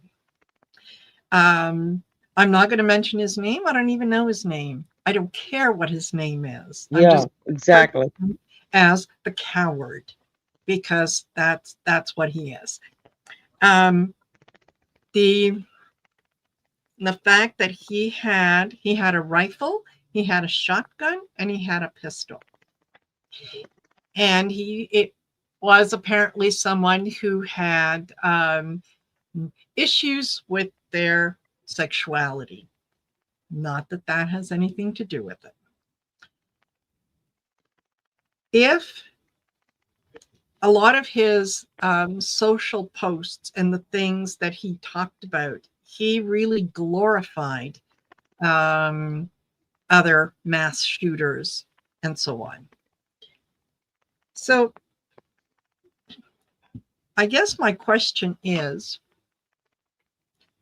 I'm not going to mention his name. I don't even know his name. I don't care what his name is. I'm yeah, just exactly. as the coward because that's what he is. Um, the the fact that he had a rifle, he had a shotgun, and he had a pistol, and it was apparently someone who had issues with their sexuality. Not that that has anything to do with it. If a lot of his social posts and the things that he talked about, he really glorified um, other mass shooters and so on. So I guess my question is,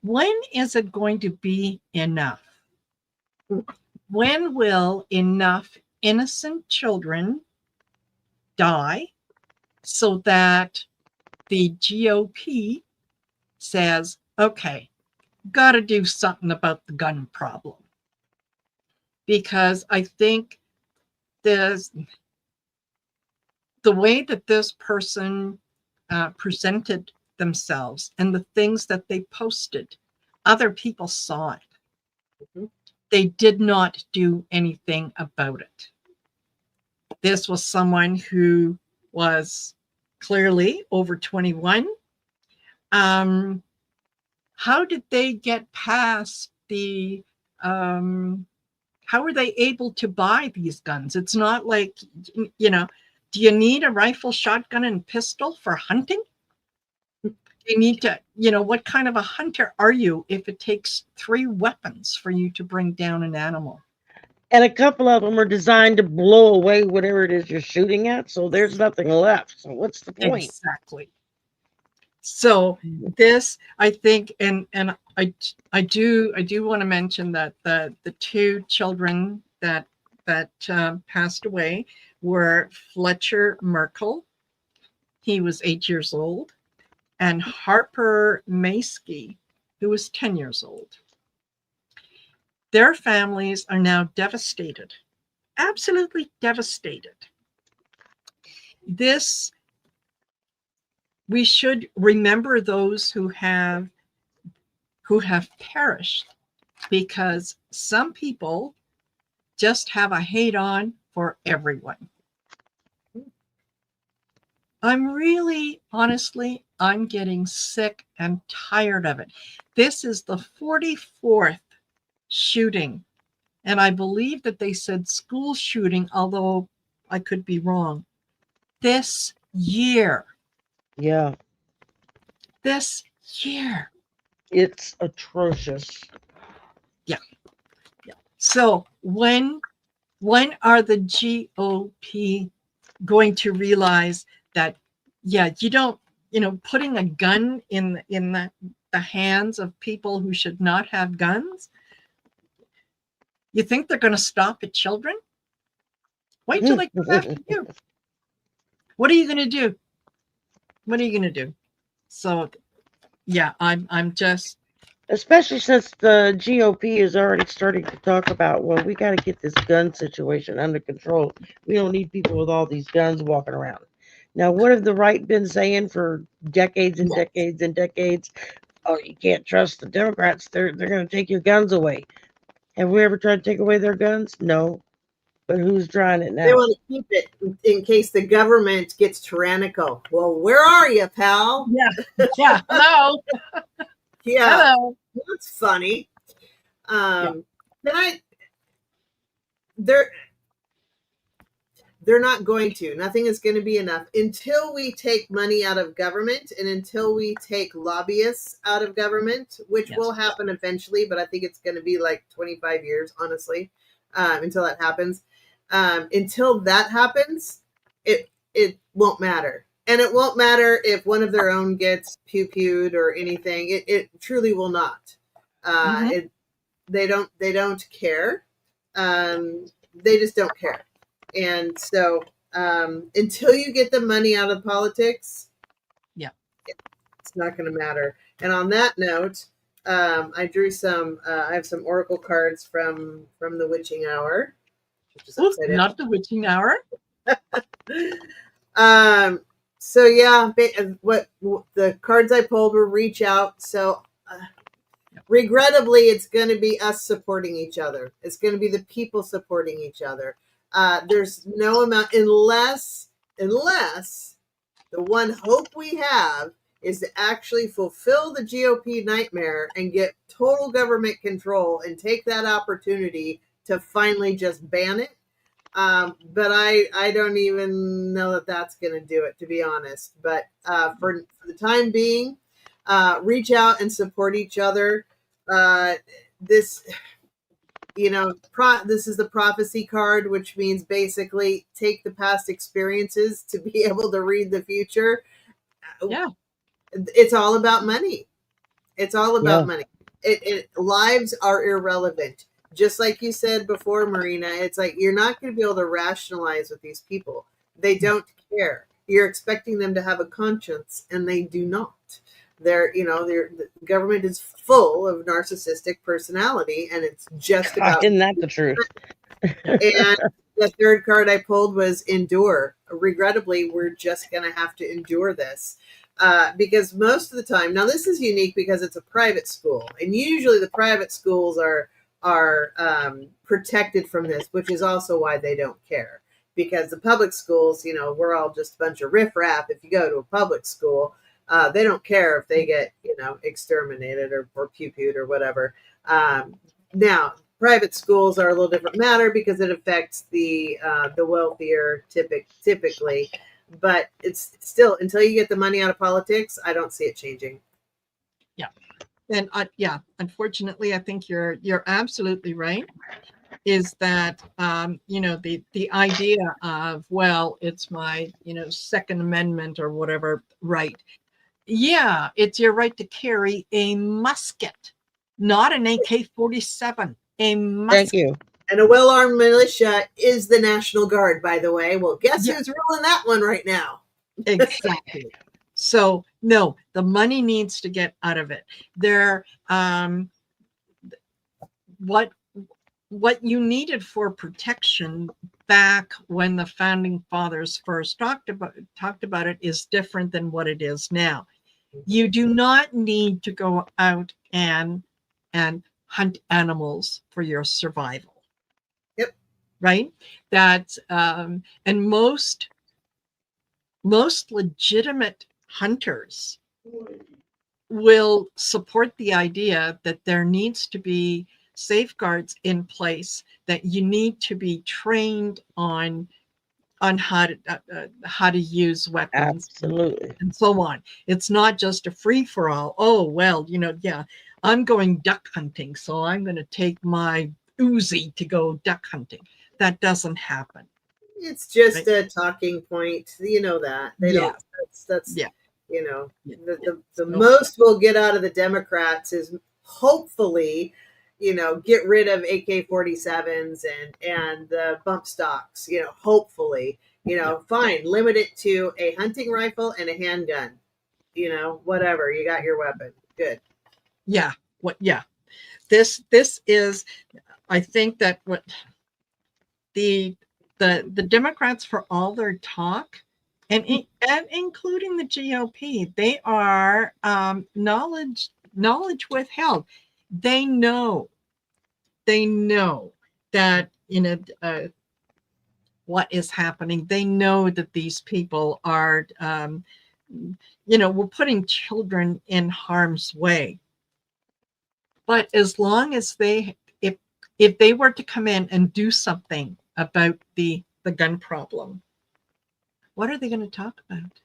when is it going to be enough? When will enough innocent children die so that the GOP says, okay, got to do something about the gun problem. Because I think there's the way that this person presented themselves and the things that they posted, other people saw it. Mhm. They did not do anything about it. This was someone who was clearly over 21. How did they get past the how were they able to buy these guns? It's not like, do you need a rifle, shotgun, and pistol for hunting? You need to, what kind of a hunter are you if it takes 3 weapons for you to bring down an animal? And a couple of them are designed to blow away whatever it is you're shooting at, so there's nothing left. So what's the point? Exactly. So this, I think, and I do want to mention that the 2 children that passed away were Fletcher Merkel. He was 8 years old, and Harper Maskey, who was 10 years old. Their families are now devastated, absolutely devastated. We should remember those who have perished, because some people just have a hate on for everyone. I'm getting sick and tired of it. This is the 44th shooting, and I believe that they said school shooting, although I could be wrong, this year. Yeah, This year. it's atrocious. Yeah. So when are the GOP going to realize that, you don't, putting a gun in the hands of people who should not have guns? You think they're going to stop at children? Wait till they come after you. What are you going to do? What are you going to do? So, yeah, I'm just, Especially since the GOP is already starting to talk about, well, we got to get this gun situation under control. We don't need people with all these guns walking around. Now, what have the right been saying for decades and decades and decades? Oh, you can't trust the Democrats. They're going to take your guns away. Have we ever tried to take away their guns? No. But who's trying it They now? want to keep it in case the government gets tyrannical. Well, where are you, pal? yeah, hello. Yeah, Hello. that's funny. Then they're not going to. Nothing is going to be enough until we take money out of government and until we take lobbyists out of government, which will happen eventually, but I think it's going to be like 25 years, honestly, until that happens. Until that happens, it won't matter. And it won't matter if one of their own gets pew-pewed or anything. It truly will not. They don't care. They just don't care. And so until you get the money out of politics, it's not going to matter. And on that note, I drew some. I have some oracle cards from the witching hour. Not the witching hour. So yeah, what the cards I pulled were reach out. So regrettably, it's going to be us supporting each other. It's going to be the people supporting each other. There's no amount unless the one hope we have is to actually fulfill the GOP nightmare and get total government control and take that opportunity to finally just ban it. But I don't even know that that's going to do it, to be honest. But for the time being, reach out and support each other. This is the prophecy card, which means basically take the past experiences to be able to read the future. Yeah. It's all about money. It's all about money. Lives are irrelevant. just like you said before, Marina, it's like you're not going to be able to rationalize with these people. They don't care. You're expecting them to have a conscience, and they do not. The government is full of narcissistic personality, and it's just about. Isn't that the truth? And the third card I pulled was endure. Regrettably, we're just going to have to endure this. Because most of the time, now this is unique because it's a private school, and usually the private schools are protected from this, which is also why they don't care. Because the public schools, we're all just a bunch of riffraff. If you go to a public school, they don't care if they get, exterminated or pew-pewed or whatever. Now, private schools are a little different matter because it affects the wealthier typically. But it's still, until you get the money out of politics, I don't see it changing. Yeah. And unfortunately, I think you're absolutely right. Is that the idea of, well, it's my Second Amendment or whatever right? Yeah, it's your right to carry a musket, not an AK-47. A musket. Thank you. And a well-armed militia is the National Guard, by the way. Well, guess who's ruling that one right now? Exactly. So, no, the money needs to get out of it. What you needed for protection back when the founding fathers first talked about it is different than what it is now. You do not need to go out and hunt animals for your survival. Right? That's and most legitimate hunters will support the idea that there needs to be safeguards in place, that you need to be trained on how to use weapons. Absolutely. And so on. It's not just a free-for-all. Oh, well, I'm going duck hunting, so I'm going to take my Uzi to go duck hunting. That doesn't happen. It's just a talking point. You know that. They don't. That's the most we'll get out of the Democrats is hopefully, get rid of AK-47s and the bump stocks. Hopefully, fine, limit it to a hunting rifle and a handgun. Whatever, you got your weapon. Good. Yeah. This is, I think that what the Democrats, for all their talk, and including the GOP, they are knowledge withheld. They know that what is happening. They know that these people are we're putting children in harm's way. But as long as if they were to come in and do something about the gun problem, what are they going to talk about?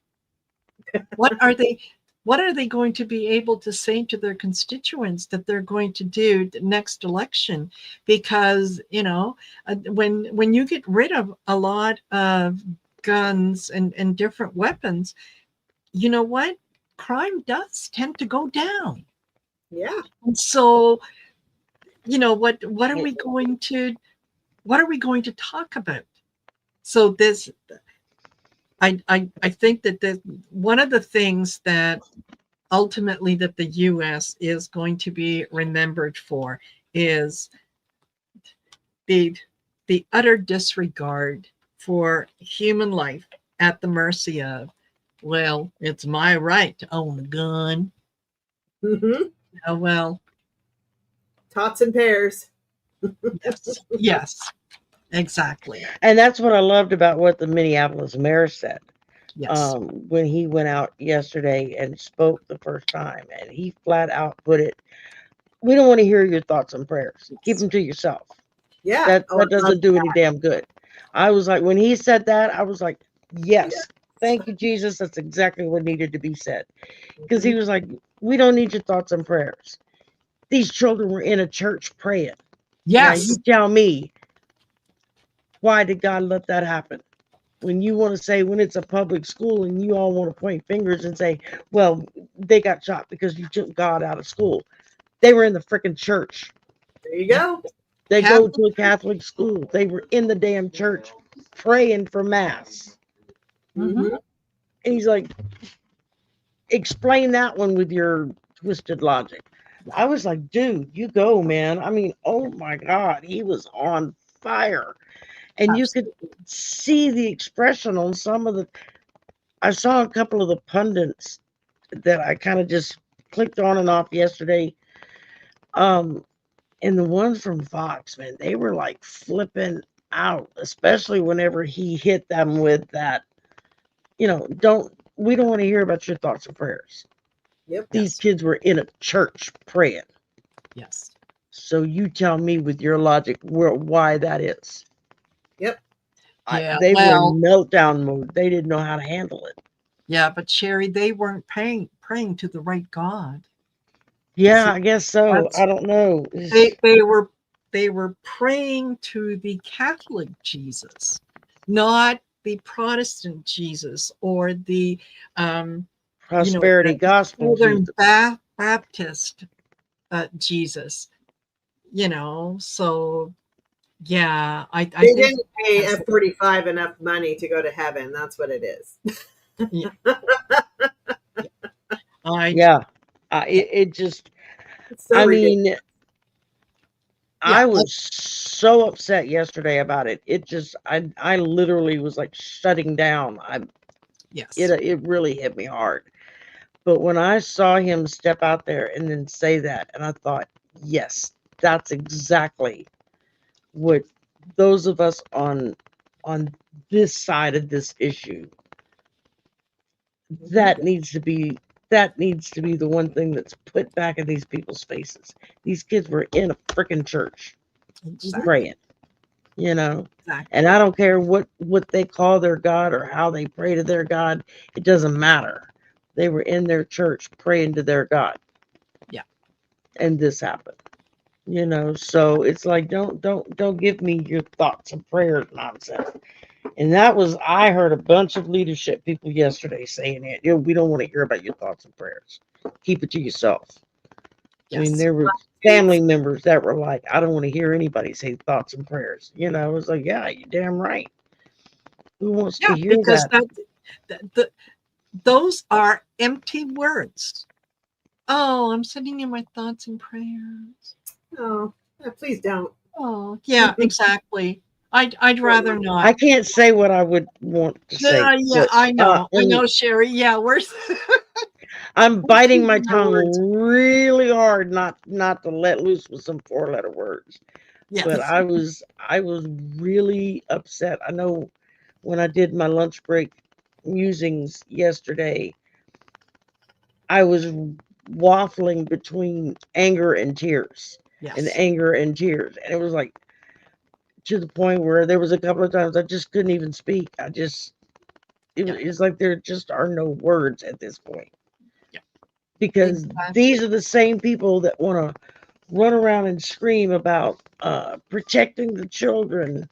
What are they going to be able to say to their constituents that they're going to do the next election? Because when you get rid of a lot of guns and different weapons, you know what? Crime does tend to go down. Yeah. And so, what are we going to talk about? So this, I think that one of the things that ultimately that the U.S. is going to be remembered for is the utter disregard for human life at the mercy of, well, it's my right to own a gun. Mm-hmm. Oh, well. Tots and pears. Yes, exactly. And that's what I loved about what the Minneapolis mayor said. Yes. When he went out yesterday and spoke the first time, and he flat out put it, we don't want to hear your thoughts and prayers. Keep them to yourself. Yeah. That doesn't do any damn good. I was like, when he said that, I was like, yes. Yeah. Thank you, Jesus. That's exactly what needed to be said. Because he was like, we don't need your thoughts and prayers. These children were in a church praying. Yes. Now you tell me, why did God let that happen? When you want to say, when it's a public school and you all want to point fingers and say, well, they got shot because you took God out of school. They were in the freaking church. There you go. They go Catholic. to a Catholic school. They were in the damn church praying for mass. Mhm. Mhm. And he's like, explain that one with your twisted logic. I was like, dude, you go, man. I mean, oh my God, he was on fire. And you could Absolutely. see the expression on some of the. I saw a couple of the pundits that I kind of just clicked on and off yesterday. Um, and the ones from Fox, man, they were like flipping out, especially whenever he hit them with that, we don't want to hear about your thoughts and prayers. Yep. These Yes. kids were in a church praying. Yes. So you tell me with your logic why that is. Yep. Yeah. They were Well, in meltdown mode. They didn't know how to handle it. yeah, but Sherry, they weren't praying to the right God. Yeah, See, I guess so. that's I don't know. they were praying to the Catholic Jesus, not the Protestant Jesus or the um, Prosperity the gospel Southern Jesus. Baptist Jesus. So yeah, I They think didn't pay that's F-45 enough money to go to heaven. That's what it is. yeah, yeah. I Yeah. yeah It just, It's so I ridiculous. mean, I yeah was so upset yesterday about it. It just, I literally was like shutting down. yes. It really hit me hard. But when I saw him step out there and then say that, and I thought, yes, that's exactly what those of us on this side of this issue, Mhm. that needs to be that needs to be the one thing that's put back in these people's faces. These kids were in a freaking church Exactly. praying, you know. And Exactly. I don't care what they call their God or how they pray to their God. It doesn't matter. They were in their church praying to their God, Yeah. and this happened. So it's like don't give me your thoughts and prayers nonsense. And that was, I heard a bunch of leadership people yesterday saying it. We don't want to hear about your thoughts and prayers. Keep it to yourself. I mean, Yes. there were family members that were like, I don't want to hear anybody say thoughts and prayers. I was like, yeah, you're damn right. Who wants to Yeah, hear because that? those are empty words. Oh, I'm sending you my thoughts and prayers. Oh, please don't. Oh, yeah, exactly. I'd rather not. I can't say what I would want to say, Yeah, but I and know, Sherry. Yeah, we're I'm we're biting my choosing our words. tongue really hard not to let loose with some four-letter words. But Yes. I was really upset. I know when I did my lunch break musings yesterday, I was waffling between anger and tears and Yes. anger and tears. And it was like to the point where there was a couple of times I just couldn't even speak. Yeah. It's like there just are no words at this point, Yeah. because these Exactly. are the same people that want to run around and scream about protecting the children.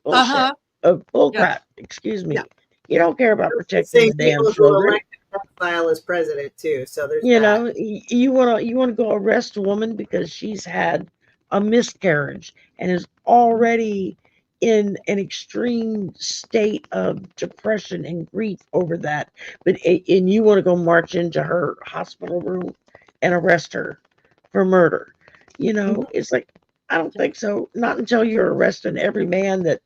Bullshit. Uh-huh. Yeah. Bullcrap. Excuse Yeah. me. You don't care about Those are the protecting same the damn people who children. elected a pedophile as president too. So there's You that. know, you wanna go arrest a woman because she's had a miscarriage and is already in an extreme state of depression and grief over that, and you want to go march into her hospital room and arrest her for murder. Mhm. It's like, I don't Yeah. think so. Not until you're arresting every man that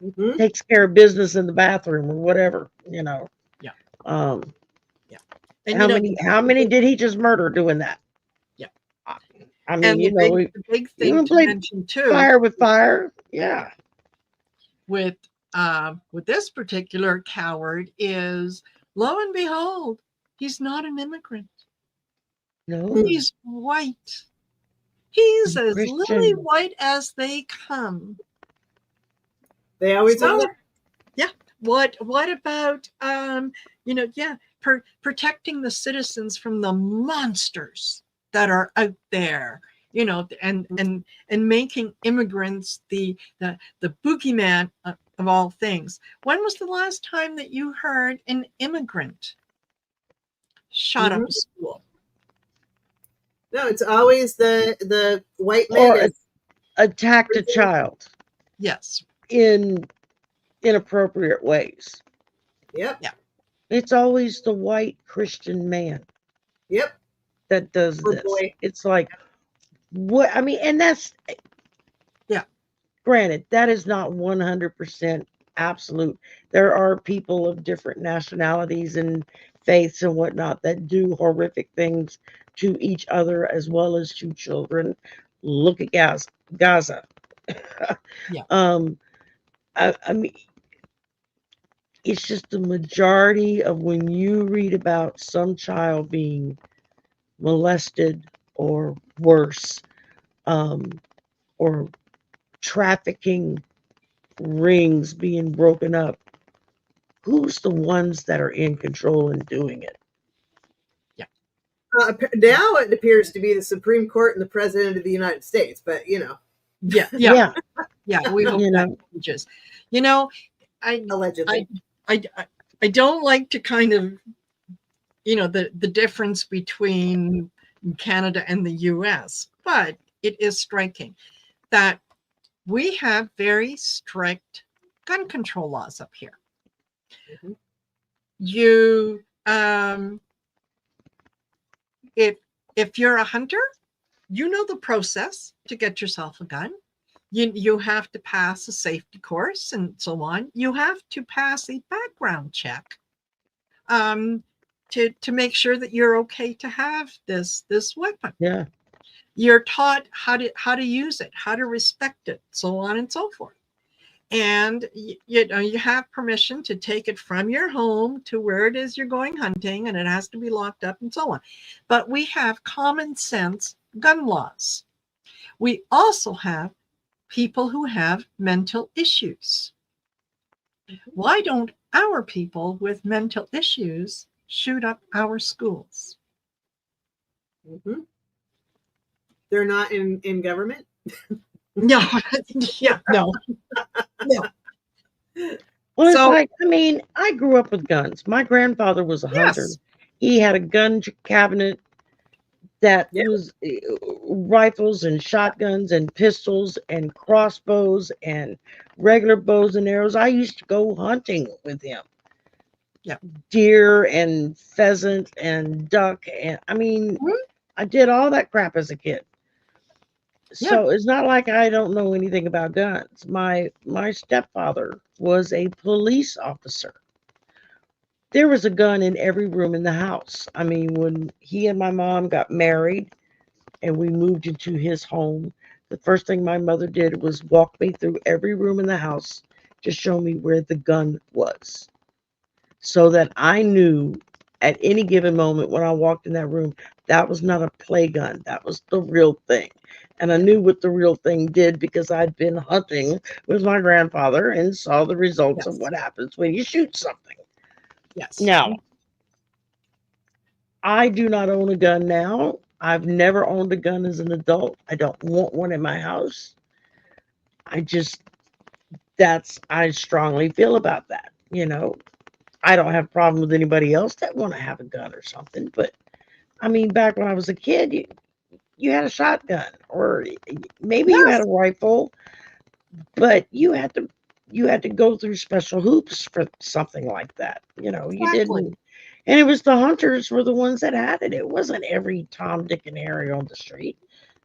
Mhm. takes care of business in the bathroom or whatever. Yeah. Um, Yeah. And how many did he just murder doing that? yeah. I I mean, And the big you thing want to to play mention too fire with fire? Yeah. with this particular coward is, lo and behold, he's not an immigrant. No, Mhm. He's white. He's he's as lily Christian. white as they come. They always So are. yeah, what about yeah, protecting the citizens from the monsters that are out there, and making immigrants the boogeyman of all things. When was the last time that you heard an immigrant shot up Mhm. a school? No, it's always the white men Or is attacked a child Yes. in inappropriate ways. Yep. Yeah. It's always the white Christian man Yep. that does Poor this. boy. It's like, what? I mean, and that's Yeah. granted, that is not 100% absolute. There are people of different nationalities and faiths and whatnot that do horrific things to each other as well as to children. Look at Gaza. Yeah. I mean, it's just the majority of when you read about some child being molested or worse, um, or trafficking rings being broken up, who's the ones that are in control and doing it? Now it appears to be the Supreme Court and the President of the United States, but Yeah. Yeah. Yeah, Yeah. We hope you that know, changes. You know, I allegedly. I don't like to kind of, the difference between Canada and the US, but it is striking that we have very strict gun control laws up here. Mhm. You if you're a hunter, you know the process to get yourself a gun. You have to pass a safety course and so on. You have to pass a background check um, to make sure that you're okay to have this weapon. yeah, You're taught how to use it, how to respect it, so on and so forth. And you have permission to take it from your home to where it is you're going hunting, and it has to be locked up and so on. But we have common sense gun laws. We also have people who have mental issues. Why don't our people with mental issues shoot up our schools? Mm-hmm. They're not in government. No, yeah, no. well, it's So like, I mean, I grew up with guns. My grandfather was a hunter. yes, He had a gun cabinet that Yep. was rifles and shotguns and pistols and crossbows and regular bows and arrows. I used to go hunting with him. yeah, Deer and pheasant and duck, and I mean, Mhm. I did all that crap as a kid. Yeah, So it's not like I don't know anything about guns. My stepfather was a police officer. There was a gun in every room in the house. I mean, when he and my mom got married and we moved into his home, the first thing my mother did was walk me through every room in the house to show me where the gun was, so that I knew at any given moment when I walked in that room, that was not a play gun. That was the real thing. And I yeah, knew what the real thing did because I'd been hunting with my grandfather and saw the results of yes, what happens when you shoot something. yes. Now, I do not own a gun now. I've never owned a gun as an adult. I don't want one in my house. I just, I strongly feel about that. I don't have a problem with anybody else that want to have a gun or something, but I mean, back when I was a kid, you had a shotgun or maybe you had a Yes, rifle, but you had to go through special hoops for something like that. You exactly, didn't, and it was the hunters were the ones that had it. It wasn't every Tom, Dick, and Harry on the street.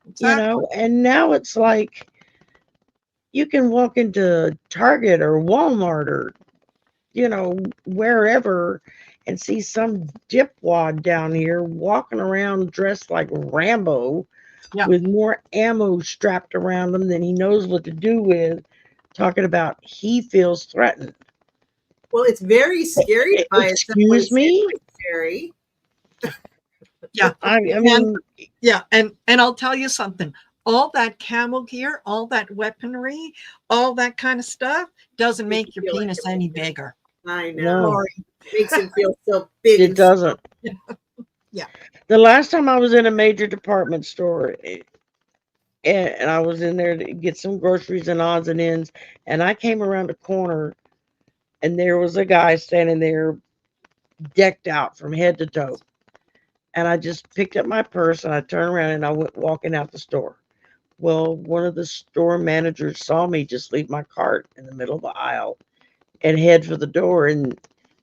exactly. And now it's like you can walk into Target or Walmart or wherever and see some dipwad down here walking around dressed like Rambo Yeah, with more ammo strapped around him than he knows what to do with, talking about he feels threatened. Well, it's very scary to buy a Excuse someone's me? Sherry. yeah, I and mean, yeah, and I'll tell you something. All that camo gear, all that weaponry, all that kind of stuff doesn't Makes you make your feel like penis a any man. bigger. I know. no, Sorry. Makes him feel so big it and strong. doesn't. Yeah, The last time I was in a major department store, and I was in there to get some groceries and odds and ends, and I came around a corner and there was a guy standing there decked out from head to toe. And I just picked up my purse and I turned around and I went walking out the store. Well, one of the store managers saw me just leave my cart in the middle of the aisle and head for the door. And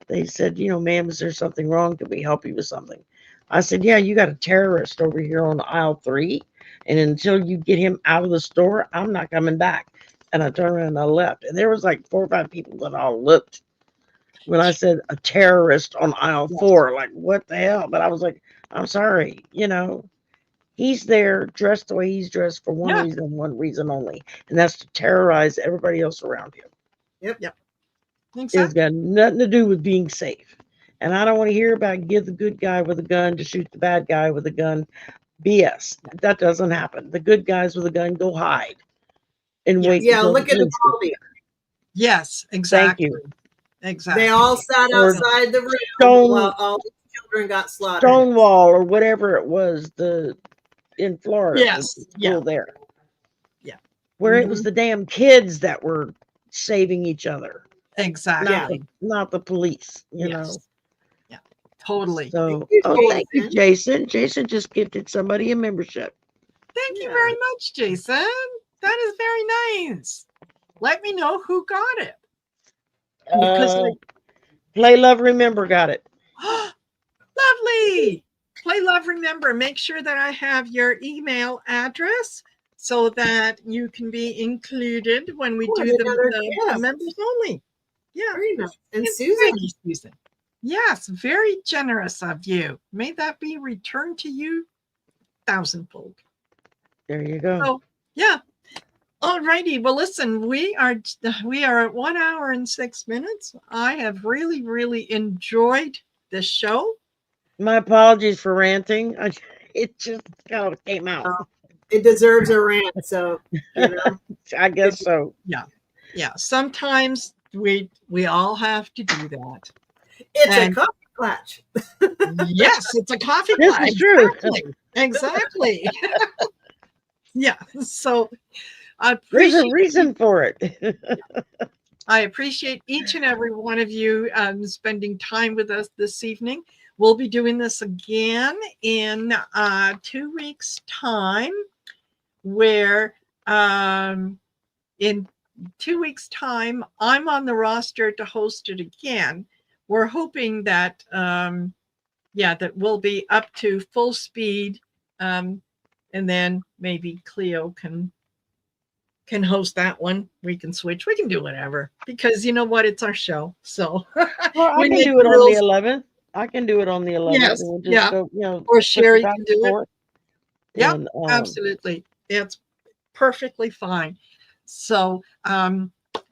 they said, ma'am, is there something wrong? Can we help you with something? I said, yeah, you got a terrorist over here on aisle 3. And until you get him out of the store, I'm not coming back. And I turned around and I left. And there was like 4 or 5 people that all looked when I said a terrorist on aisle Yes. 4. Like, what the hell? But I was like, I'm sorry, he's there dressed the way he's dressed for one Yeah. reason, one reason only, and that's to terrorize everybody else around him. Yep. It's Exactly. got nothing to do with being safe. And I don't want to hear about give the good guy with a gun to shoot the bad guy with a gun. BS. That doesn't happen. The good guys with a gun go hide and Yeah. wait Yeah, until the look at police get Uvalde. there. Yes, Thank exactly. you. Exactly. They all sat Or outside the room Stone while all the children got slaughtered. Stonewall or whatever it was in Florida, Yes. the Yeah. school there. Yeah. Where it was the damn kids that were saving each other. Exactly. Not the police, Yes. Yeah. Totally. So, Thank you, thank you, Jason. Jason just gifted somebody a membership. Thank you Yeah. very much, Jason. That is very nice. Let me know who got it. Because Play, Love, Remember got it. lovely. Play, love, remember. Make sure that I have your email address so that you can be included when we do the members only. Yeah. Very nice. And Thank Susan. you, Susan. Yes, very generous of you. May that be returned to you thousandfold. There you go. So, yeah. All righty. Well, listen, we are at 1 hour and 6 minutes. I have really, really enjoyed this show. My apologies for ranting. It just kind of came out. It deserves a rant, so I guess so. Yeah. Sometimes we all have to do that. It's a coffee clutch. Yes, it's a coffee This clutch. is true. Exactly. Yeah. So there's a reason for it. I appreciate each and every one of you spending time with us this evening. We'll be doing this again in 2 weeks' time, where in 2 weeks' time, I'm on the roster to host it again. We're hoping that, that we'll be up to full speed, and then maybe Cleo can host that one. We can switch. We can do whatever, because you know what? It's our show. So Well, I can do it on the 11th. I can do it on the 11th. Yes, We'll just go, or Shari can do it. Yeah, and, absolutely. It's perfectly fine. So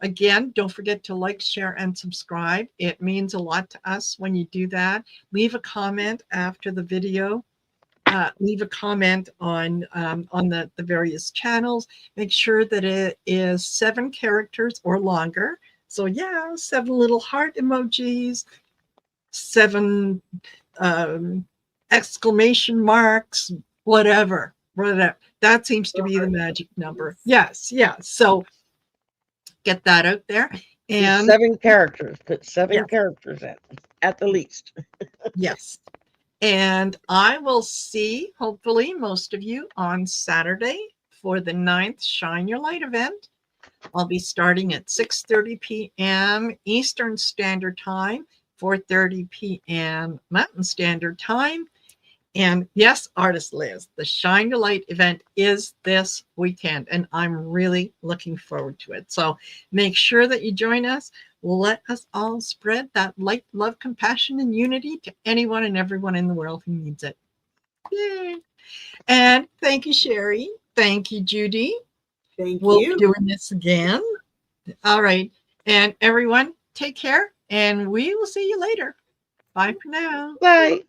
again, don't forget to like, share, and subscribe. It means a lot to us when you do that. Leave a comment after the video. Leave a comment on the various channels. Make sure that it is 7 characters or longer. So 7 little heart emojis, 7 exclamation marks, whatever. That seems to be the magic number. Yes. So get that out there. And 7 characters. Put 7 characters in, at the least. Yes. And I will see, hopefully, most of you on Saturday for the 9th Shine Your Light event. I'll be starting at 6:30 p.m. Eastern Standard Time, 4:30 p.m. Mountain Standard Time. And yes, Artist Liz, the Shine Your Light event is this weekend, and I'm really looking forward to it. So make sure that you join us. Let us all spread that light, love, compassion, and unity to anyone and everyone in the world who needs it. Yay. And thank you, Shari. Thank you, Judie. We'll be doing this again. All right. And everyone, take care, and we will see you later. Bye for now. Bye.